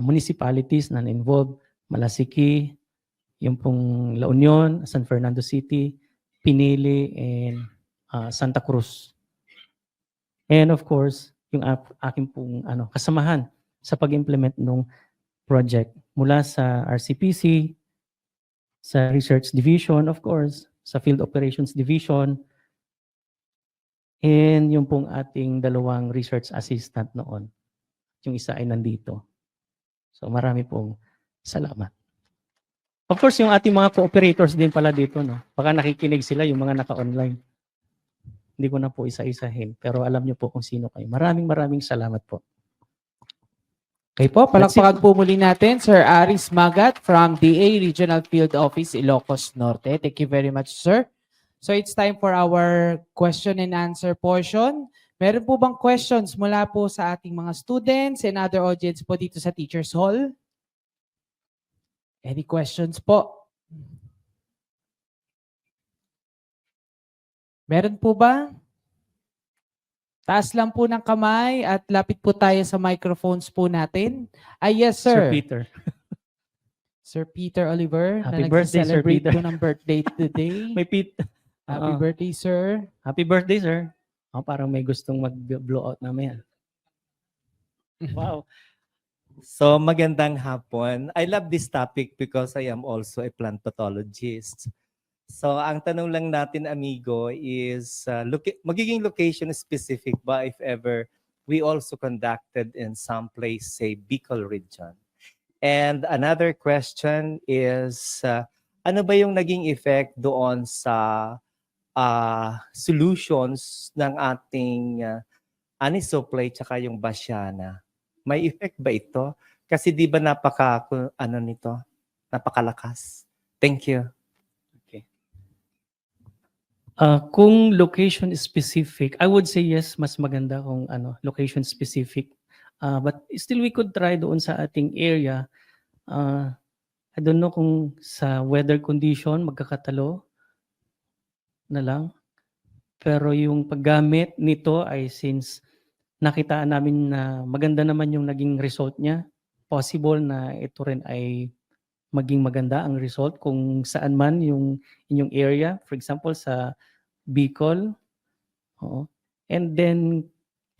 municipalities na involved, Malasiki, yung pong La Union, San Fernando City, Pinili, and Santa Cruz. And of course, yung aking pong kasamahan sa pag-implement ng project mula sa RCPC, sa Research Division, of course, sa Field Operations Division, and yung pong ating dalawang research assistant noon. Yung isa ay nandito. So marami pong salamat. Of course, yung ating mga cooperators din pala dito, no? Baka nakikinig sila, yung mga naka-online. Hindi ko na po isa-isahin, pero alam niyo po kung sino kayo. Maraming salamat po. Okay po, palakpakan po muli natin Sir Aris Magat from DA Regional Field Office, Ilocos Norte. Thank you very much, sir. So it's time for our question and answer portion. Meron po bang questions mula po sa ating mga students and other audience po dito sa Teachers Hall? Any questions po? Meron po ba? Taas lang po ng kamay at lapit po tayo sa microphones po natin. Yes, Sir sir. Peter. Sir Peter Oliver, Happy na birthday, Sir nag-celebrate Peter. po ng birthday today. May Pete. Happy birthday, sir. Happy birthday, sir. Parang may gustong mag-blow out namin. Wow. So magandang hapon. I love this topic because I am also a plant pathologist. So ang tanong lang natin, amigo, is magiging location specific ba if ever we also conducted in some place, say Bicol region? And another question is, ano ba yung naging effect doon sa solutions ng ating anisoplay tsaka yung Basiana? May effect ba ito? Kasi di ba napakalakas? Thank you. Kung location specific, I would say yes, mas maganda kung location specific. But still we could try doon sa ating area. I don't know kung sa weather condition magkakatalo na lang. Pero yung paggamit nito ay since nakitaan namin na maganda naman yung naging result niya, possible na ito rin ay maging maganda ang result kung saan man yung inyong area. For example, sa Bicol. And then,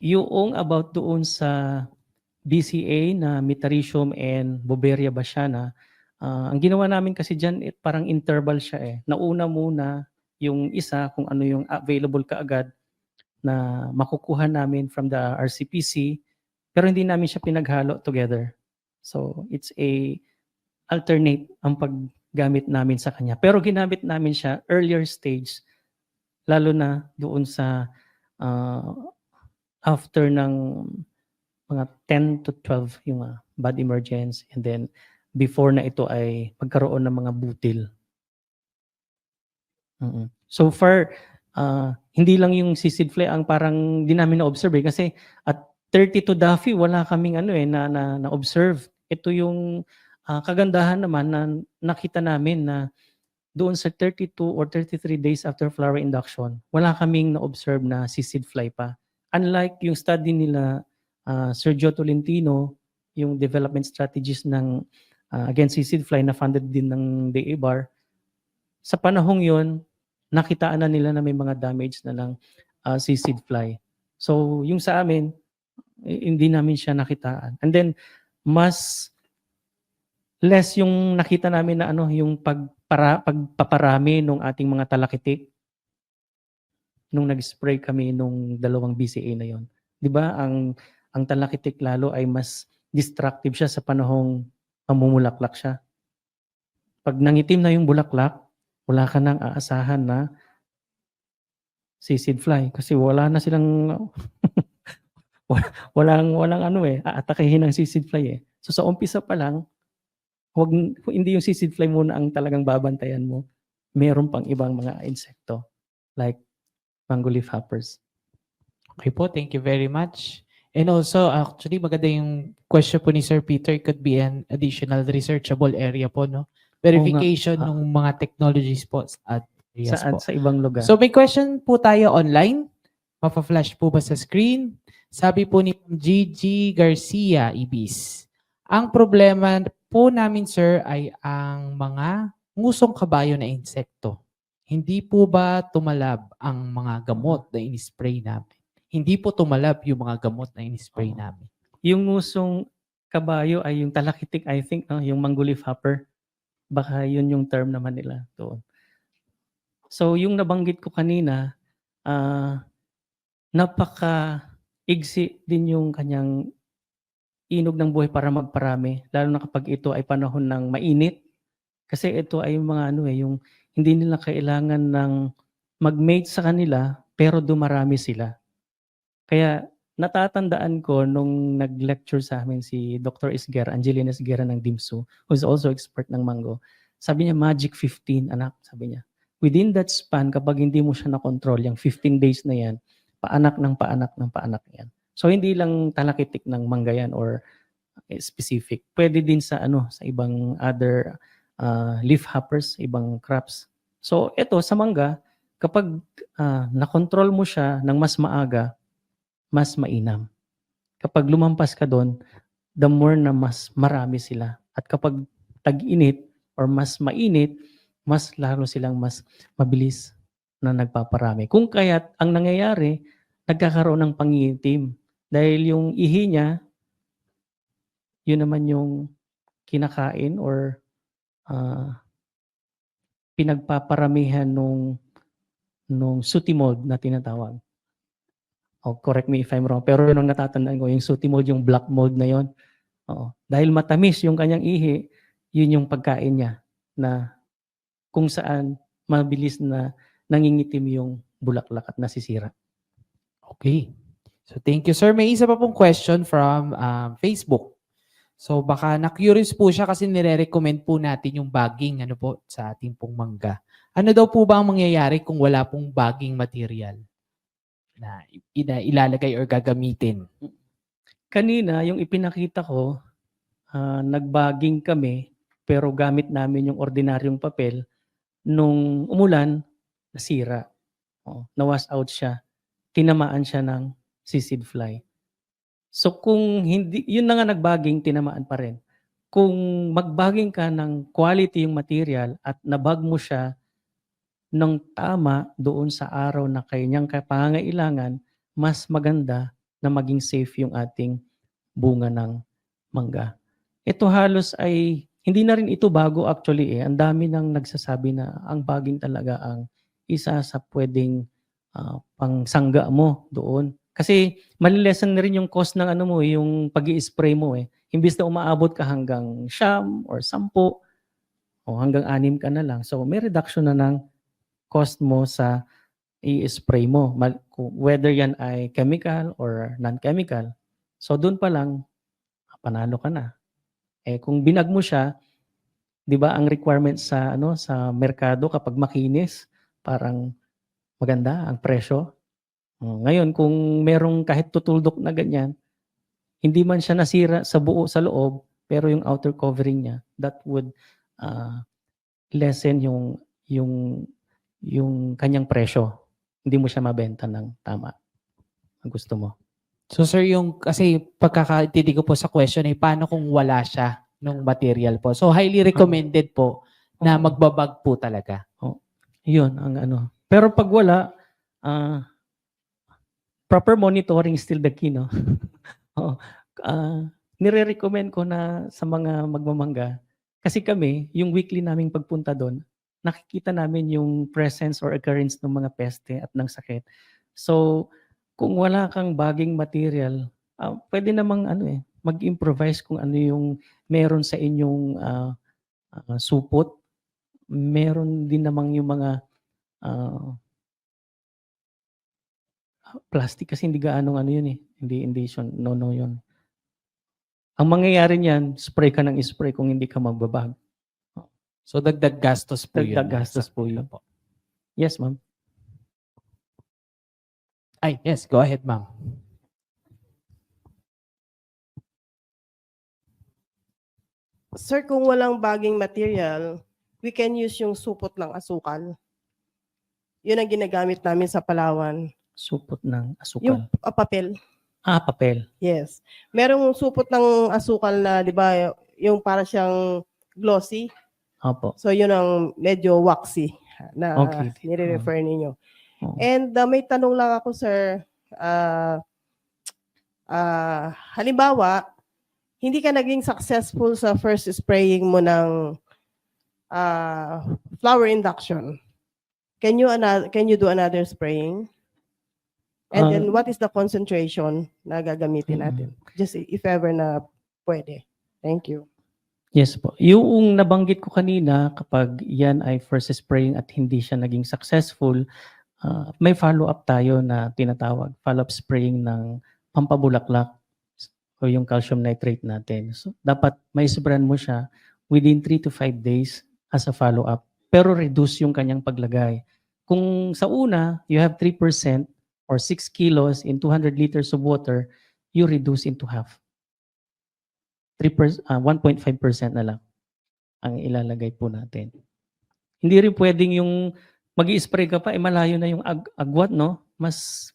yung about doon sa BCA na Metarhizium and Beauveria Basiana, ang ginawa namin kasi dyan, parang interval siya eh. Nauna muna yung isa kung ano yung available kaagad na makukuha namin from the RCPC, pero hindi namin siya pinaghalo together. So, it's a alternate ang paggamit namin sa kanya. Pero ginamit namin siya earlier stage, lalo na doon sa after ng mga 10 to 12 yung bad emergence, and then before na ito ay pagkaroon ng mga butil. So far, hindi lang yung sisig fly ang parang di namin na-observe kasi at 32 Daffy wala kaming na-observe. Ito yung kagandahan naman na nakita namin na doon sa 32 or 33 days after flower induction, wala kaming na-observe na sisig fly pa. Unlike yung study nila Sergio Tolentino, yung development strategies ng against sisig fly na funded din ng DA-BAR, sa panahong yon nakitaan na nila na may mga damage na ng sisig fly. So yung sa amin, hindi namin siya nakitaan. And then mas less yung nakita namin na yung pagpaparami ng ating mga talakitik nung nag-spray kami nung dalawang BCA na yon. 'Di ba? Ang talakitik lalo ay mas destructive siya sa panahong mamumulaklak siya. Pag nangitim na yung bulaklak, wala ka nang aasahan na sisig fly kasi wala na silang walang aatakihin ng sisig fly eh. So sa umpisa pa lang, hindi yung sisig fly muna ang talagang babantayan mo. Meron pang ibang mga insekto like mango leaf hoppers. Okay po, thank you very much. And also, actually, maganda yung question po ni Sir Peter. It could be an additional researchable area po, no? Verification Ah. ng mga technologies po at areas Saan? po. Sa ibang lugar. So may question po tayo online. Mapa-flash po ba sa screen? Sabi po ni Gigi Garcia, Ibis. Ang problema po namin, sir, ay ang mga ngusong kabayo na insekto. Hindi po ba tumalab ang mga gamot na in-spray namin? Hindi po tumalab yung mga gamot na in-spray namin. Yung ngusong kabayo ay yung talakitik, I think, no? Yung mango leaf hopper. Baka yun yung term naman nila doon. So yung nabanggit ko kanina, napaka-igsi din yung kanyang inog ng buhay para magparami, lalo na kapag ito ay panahon ng mainit. Kasi ito ay mga yung hindi nila kailangan ng mag-mate sa kanila, pero dumarami sila. Kaya natatandaan ko nung nag-lecture sa amin si Dr. Isguera, Angelina Isguera ng DIMSU, who's also expert ng mango. Sabi niya, magic 15, anak, sabi niya. Within that span, kapag hindi mo siya na-control, yung 15 days na yan, paanak ng paanak ng paanak yan. So hindi lang talakitik ng mangga yan or specific. Pwede din sa sa ibang other leaf hoppers, ibang crops. So ito sa mangga, kapag na-control mo siya ng mas maaga, mas mainam. Kapag lumampas ka doon, the more na mas marami sila. At kapag tag-init or mas mainit, mas lalo silang mas mabilis na nagpaparami. Kung kaya't ang nangyayari, nagkakaroon ng pangitim. Dahil yung ihi niya, yun naman yung kinakain or pinagpaparamihan nung sooty mold na tinatawag. Oh, correct me if I'm wrong. Pero yun ang natatandaan ko, yung sooty mold, yung black mold na yon. Oo. Dahil matamis yung kanyang ihi, yun yung pagkain niya na kung saan mabilis na nangingitim yung bulaklak at nasisira. Okay. So thank you, sir. May isa pa pong question from Facebook. So baka na-curious po siya kasi nire-recommend po natin yung bagging sa ating pong mangga. Ano daw po ba ang mangyayari kung wala pong bagging material na ilalagay or gagamitin? Kanina, yung ipinakita ko, nag-bagging kami pero gamit namin yung ordinaryong papel. Nung umulan, nasira. Na-wash out siya. Tinamaan siya ng sisig fly. So kung hindi, yun na nga nag-bagging, tinamaan pa rin. Kung mag-bagging ka ng quality yung material at nabag mo siya ng tama doon sa araw na kanyang pangangailangan, mas maganda na maging safe yung ating bunga ng mangga. Ito halos ay, hindi na rin ito bago actually. Ang dami nang nagsasabi na ang bagging talaga ang isa sa pwedeng pangsangga mo doon. Kasi malilesan na rin yung cost ng yung pag-i-spray mo Imbis na umaabot ka hanggang 9 or 10 o hanggang 6 ka na lang. So may reduction na ng cost mo sa i-spray mo. Whether yan ay chemical or non-chemical. So doon pa lang, panalo ka na. Kung binag mo siya, 'di ba ang requirement sa sa merkado kapag makinis, parang maganda ang presyo. Ngayon kung merong kahit tutuldok na ganyan, hindi man siya nasira sa buo sa loob, pero yung outer covering niya, that would lessen yung kanyang presyo. Hindi mo siya mabenta ng tama. Ang gusto mo. So sir, kasi pagkakaintindi ko po sa question ay paano kung wala siya nung material po. So highly recommended po na magbabag po talaga. Yun ang Pero pag wala, proper monitoring still the key, no? Nire-recommend ko na sa mga magmamangga, kasi kami, yung weekly naming pagpunta doon, nakikita namin yung presence or occurrence ng mga peste at ng sakit. So, kung wala kang bagging material, pwede namang mag-improvise kung ano yung meron sa inyong supot. Meron din namang yung mga plastic kasi hindi gaano yun Hindi siya, no yun. Ang mangyayari niyan, spray ka ng spray kung hindi ka magbabag. So dagdag gastos po yun. Dagdag gastos po yun. Yes, ma'am. Ay, yes, go ahead, ma'am. Sir, kung walang bagging material, we can use yung supot ng asukal. Yun ang ginagamit namin sa Palawan. Supot ng Yung asukal. papel. Papel. Yes. Merong supot ng asukal na, di ba, yung para siyang glossy. Opo. So, yun ang medyo waxy na Okay. nire-refer ninyo. Oo. And may tanong lang ako, sir. Halimbawa, hindi ka naging successful sa first spraying mo ng flower induction. Can you do another spraying? And then what is the concentration na gagamitin natin? Just if ever na pwede. Thank you. Yes po. Yung nabanggit ko kanina, kapag yan ay first spraying at hindi siya naging successful, may follow-up tayo na tinatawag. Follow-up spraying ng pampabulaklak o yung calcium nitrate natin. So, dapat may sprayan mo siya within 3 to 5 days as a follow-up. Pero reduce yung kanyang paglagay. Kung sa una, you have 3% or 6 kilos in 200 liters of water, you reduce into half. 1.5% na lang ang ilalagay po natin. Hindi rin pwedeng yung mag-i-spray ka pa, malayo na yung agwat, no? Mas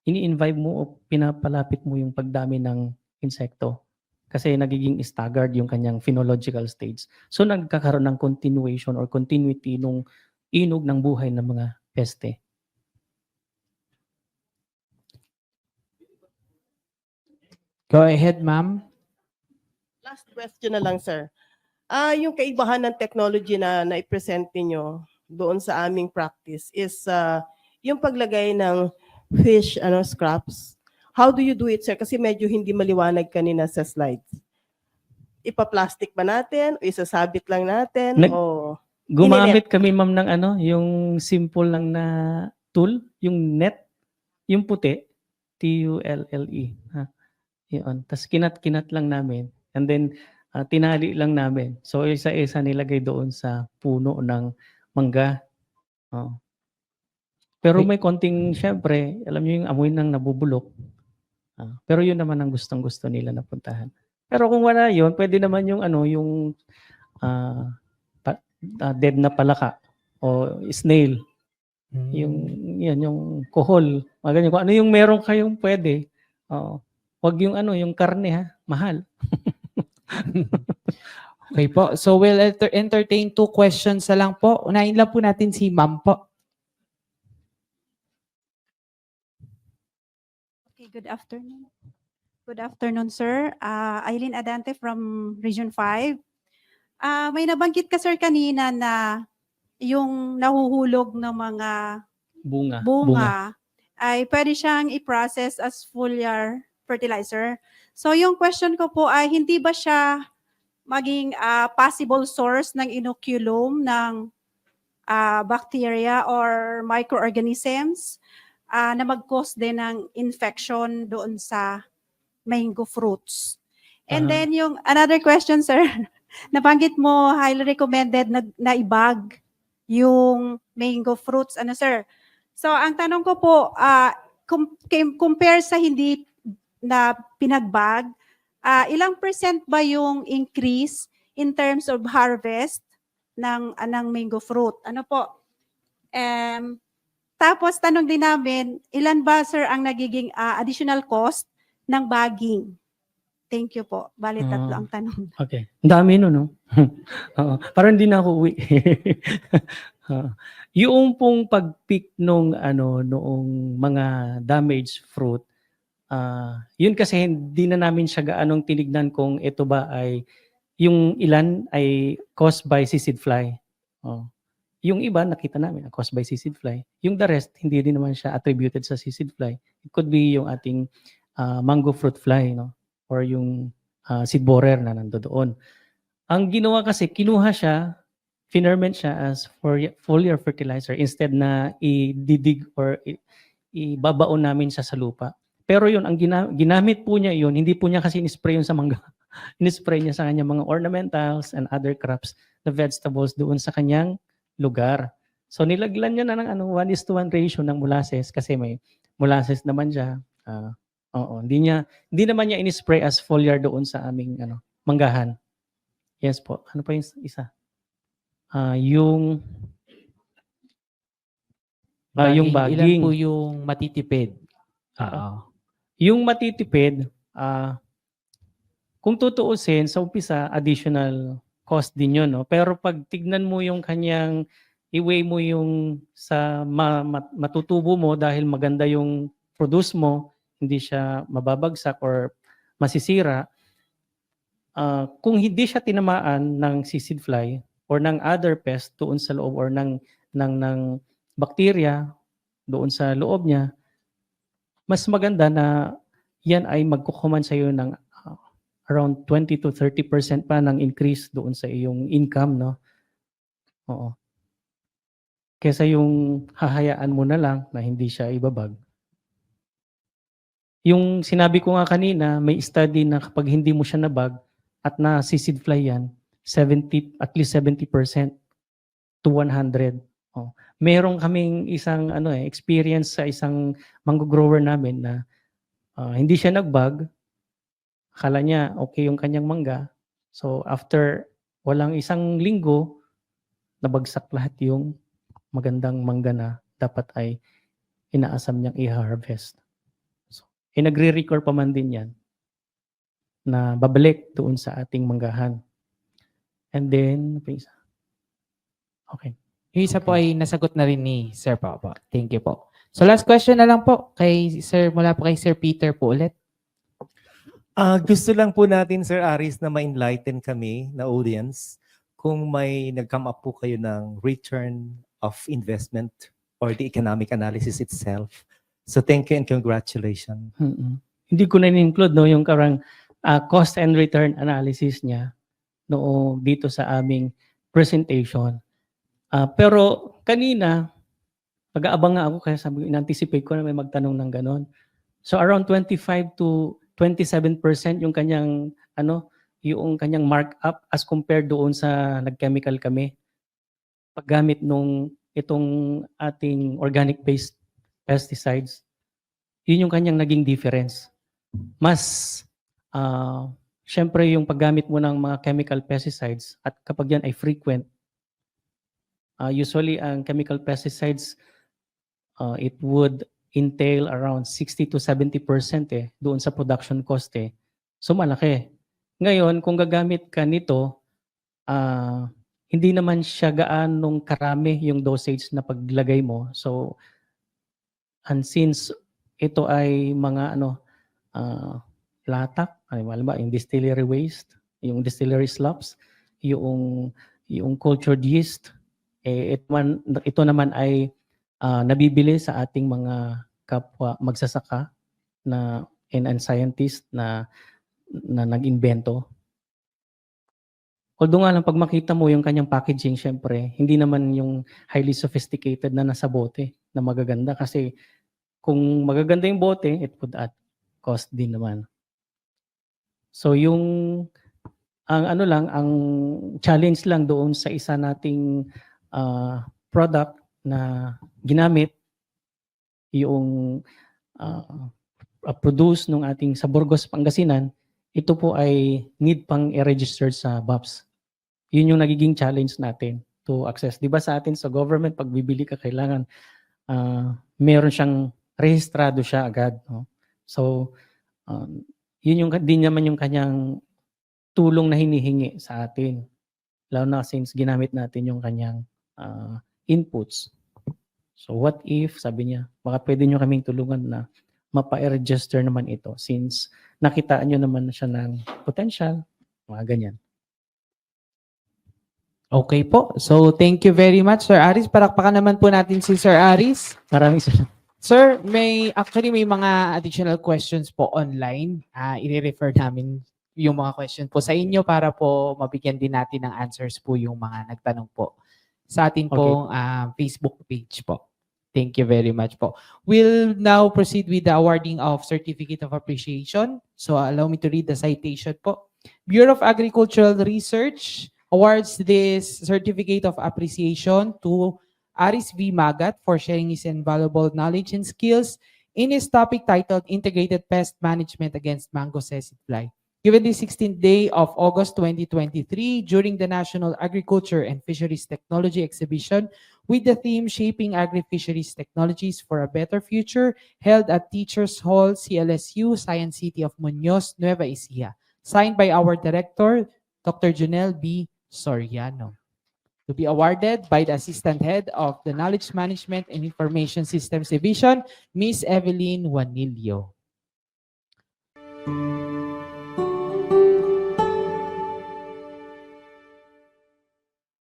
ini-invite mo o pinapalapit mo yung pagdami ng insekto. Kasi nagiging staggered yung kanyang phenological stage. So nagkakaroon ng continuation or continuity nung inog ng buhay ng mga peste. Go ahead, ma'am. Last question na lang, sir. Yung kaibahan ng technology na nai-present niyo doon sa aming practice is yung paglagay ng fish scraps. How do you do it, sir? Kasi medyo hindi maliwanag kanina sa slides. Ipa-plastic ba natin? O isasabit lang natin? O Gumamit kami, ma'am, ng yung simple lang na tool, yung net, yung puti, TULLE. Yun. Tapos kinat-kinat lang namin. And then, tinali lang namin. So, isa-isa nilagay doon sa puno ng mangga. Pero may konting, syempre, alam niyo yung amoy ng nabubulok. Pero yun naman ang gustong-gusto nila na puntahan. Pero kung wala yun, pwede naman yung yung dead na palaka o snail. Yung kohol. Ganyan. Kung ano yung meron kayong pwede. Wag yung yung karne, ha? Mahal. Okay po. So we'll entertain 2 questions na lang po. Unahin lang po natin si ma'am po. Okay, good afternoon. Good afternoon, sir. Eileen Adante from Region 5. May nabanggit ka, sir, kanina na yung nahuhulog ng mga bunga ay pwede siyang i-process as foliar fertilizer. So yung question ko po ay hindi ba siya maging possible source ng inoculum ng bacteria or microorganisms na mag-cause din ng infection doon sa mango fruits? And then yung another question, sir, nabanggit mo highly recommended na ibag yung mango fruits, sir. So ang tanong ko po, compare sa hindi na pinagbag, ilang % ba yung increase in terms of harvest ng mango fruit? Ano po? Tapos tanong din namin, ilan ba, sir, ang nagiging additional cost ng bagging? Thank you po. Bali, tatlo ang tanong. Okay. Ang dami no? Parang hindi na ako uwi. Yung pong pag-pick noong mga damaged fruit, yun kasi hindi na namin siya gaanong tinignan kung ito ba ay yung ilan ay caused by sisig fly. Yung iba nakita namin caused by sisig fly. Yung the rest hindi din naman siya attributed sa sisig fly. It could be yung ating mango fruit fly, no? Or yung seed borer na nandoon. Ang ginawa kasi kinuha siya, ferment siya as foliar fertilizer instead na i-dig or ibabaon namin siya sa lupa. Pero yun, ang ginamit po niya yun, hindi po niya kasi in-spray yun sa mangga. In-spray niya sa kanyang mga ornamentals and other crops, the vegetables doon sa kanyang lugar. So nilaglan niya na ng 1:1 ratio ng molasses kasi may molasses naman siya. Oo, hindi naman niya in-spray as foliar doon sa aming manggahan. Yes po. Ano pa yung isa? Yung yung Ilan po bagging. yung matitipid? Oo. Yung matitipid, kung tutuusin, sa umpisa, additional cost din yun. No? Pero pag tignan mo yung kanyang, i-weigh mo yung sa matutubo mo dahil maganda yung produce mo, hindi siya mababagsak or masisira, kung hindi siya tinamaan ng seed fly or ng other pest doon sa loob or ng bacteria doon sa loob niya, mas maganda na yan ay magkukuman sa iyo ng around 20 to 30% pa ng increase doon sa iyong income, no? Oo. Kesa yung hahayaan mo na lang na hindi siya ibabag. Yung sinabi ko nga kanina, may study na kapag hindi mo siya nabag at na seed fly yan, at least 70% to 100. Oh. Meron kaming isang experience sa isang mango grower namin na hindi siya nagbag. Akala niya okay yung kanyang mangga. So after walang isang linggo, nabagsak lahat yung magandang mangga na dapat ay inaasam niyang i-harvest. So, nagre-recur pa man din yan na babalik doon sa ating manggahan. And then, okay. Yung isa po ay nasagot na rin ni Sir Papa. Thank you po. So last question na lang po kay Sir, mula po kay Sir Peter po ulit. Gusto lang po natin, Sir Aris, na ma-enlighten kami na audience kung may nag-come up po kayo ng return of investment or the economic analysis itself. So thank you and congratulations. Hindi ko na in-include yung karang cost and return analysis niya dito sa aming presentation. Pero kanina, pag-aabang nga ako kaya sabi ko, in-anticipate ko na may magtanong ng ganon. So around 25 to 27% yung kanyang yung kanyang markup as compared doon sa nag-chemical kami. Paggamit itong ating organic-based pesticides, yun yung kanyang naging difference. Mas syempre yung paggamit mo ng mga chemical pesticides at kapag yan ay frequent, usually ang chemical pesticides it would entail around 60 to 70% doon sa production cost So malaki. Ngayon, kung gagamit ka nito, hindi naman siya gaanong karami yung dosage na paglagay mo. So, and since ito ay mga latak, yung distillery waste, yung distillery slops, yung cultured yeast, ito naman ay nabibili sa ating mga kapwa magsasaka and scientist na nag-invento. Although nga lang pag makita mo yung kanyang packaging, syempre, hindi naman yung highly sophisticated na nasa bote na magaganda kasi kung magaganda yung bote, it would add cost din naman. So ang challenge lang doon sa isa nating product na ginamit yung produce ng ating sa Burgos, Pangasinan, ito po ay need pang i-register sa BAPS. Yun yung nagiging challenge natin to access. Di ba sa atin sa government, pag bibili ka, kailangan meron siyang rehistrado siya agad. No? So, yun yung din naman yung kanyang tulong na hinihingi sa atin. Lalo na since ginamit natin yung kanyang inputs. So what if, sabi niya, baka pwede nyo kaming tulungan na mapa-register naman ito since nakitaan nyo naman siya ng potential, mga ganyan. Okay po. So thank you very much, Sir Aris. Palakpakan naman po natin si Sir Aris. Maraming salamat. Sir, may mga additional questions po online. I-refer namin yung mga question po sa inyo para po mabigyan din natin ng answers po yung mga nagtanong po sa atin pong Facebook page po. Thank you very much po. We'll now proceed with the awarding of Certificate of Appreciation. So allow me to read the citation po. Bureau of Agricultural Research awards this Certificate of Appreciation to Aris V. Magat for sharing his invaluable knowledge and skills in his topic titled Integrated Pest Management Against Mango Sesame Fly. Given the 16th day of August 2023, during the National Agriculture and Fisheries Technology Exhibition with the theme Shaping Agri-Fisheries Technologies for a Better Future, held at Teachers Hall, CLSU, Science City of Muñoz, Nueva Ecija, signed by our director, Dr. Junel B. Soriano, to be awarded by the Assistant Head of the Knowledge Management and Information Systems Division, Ms. Evelyn Juanillo.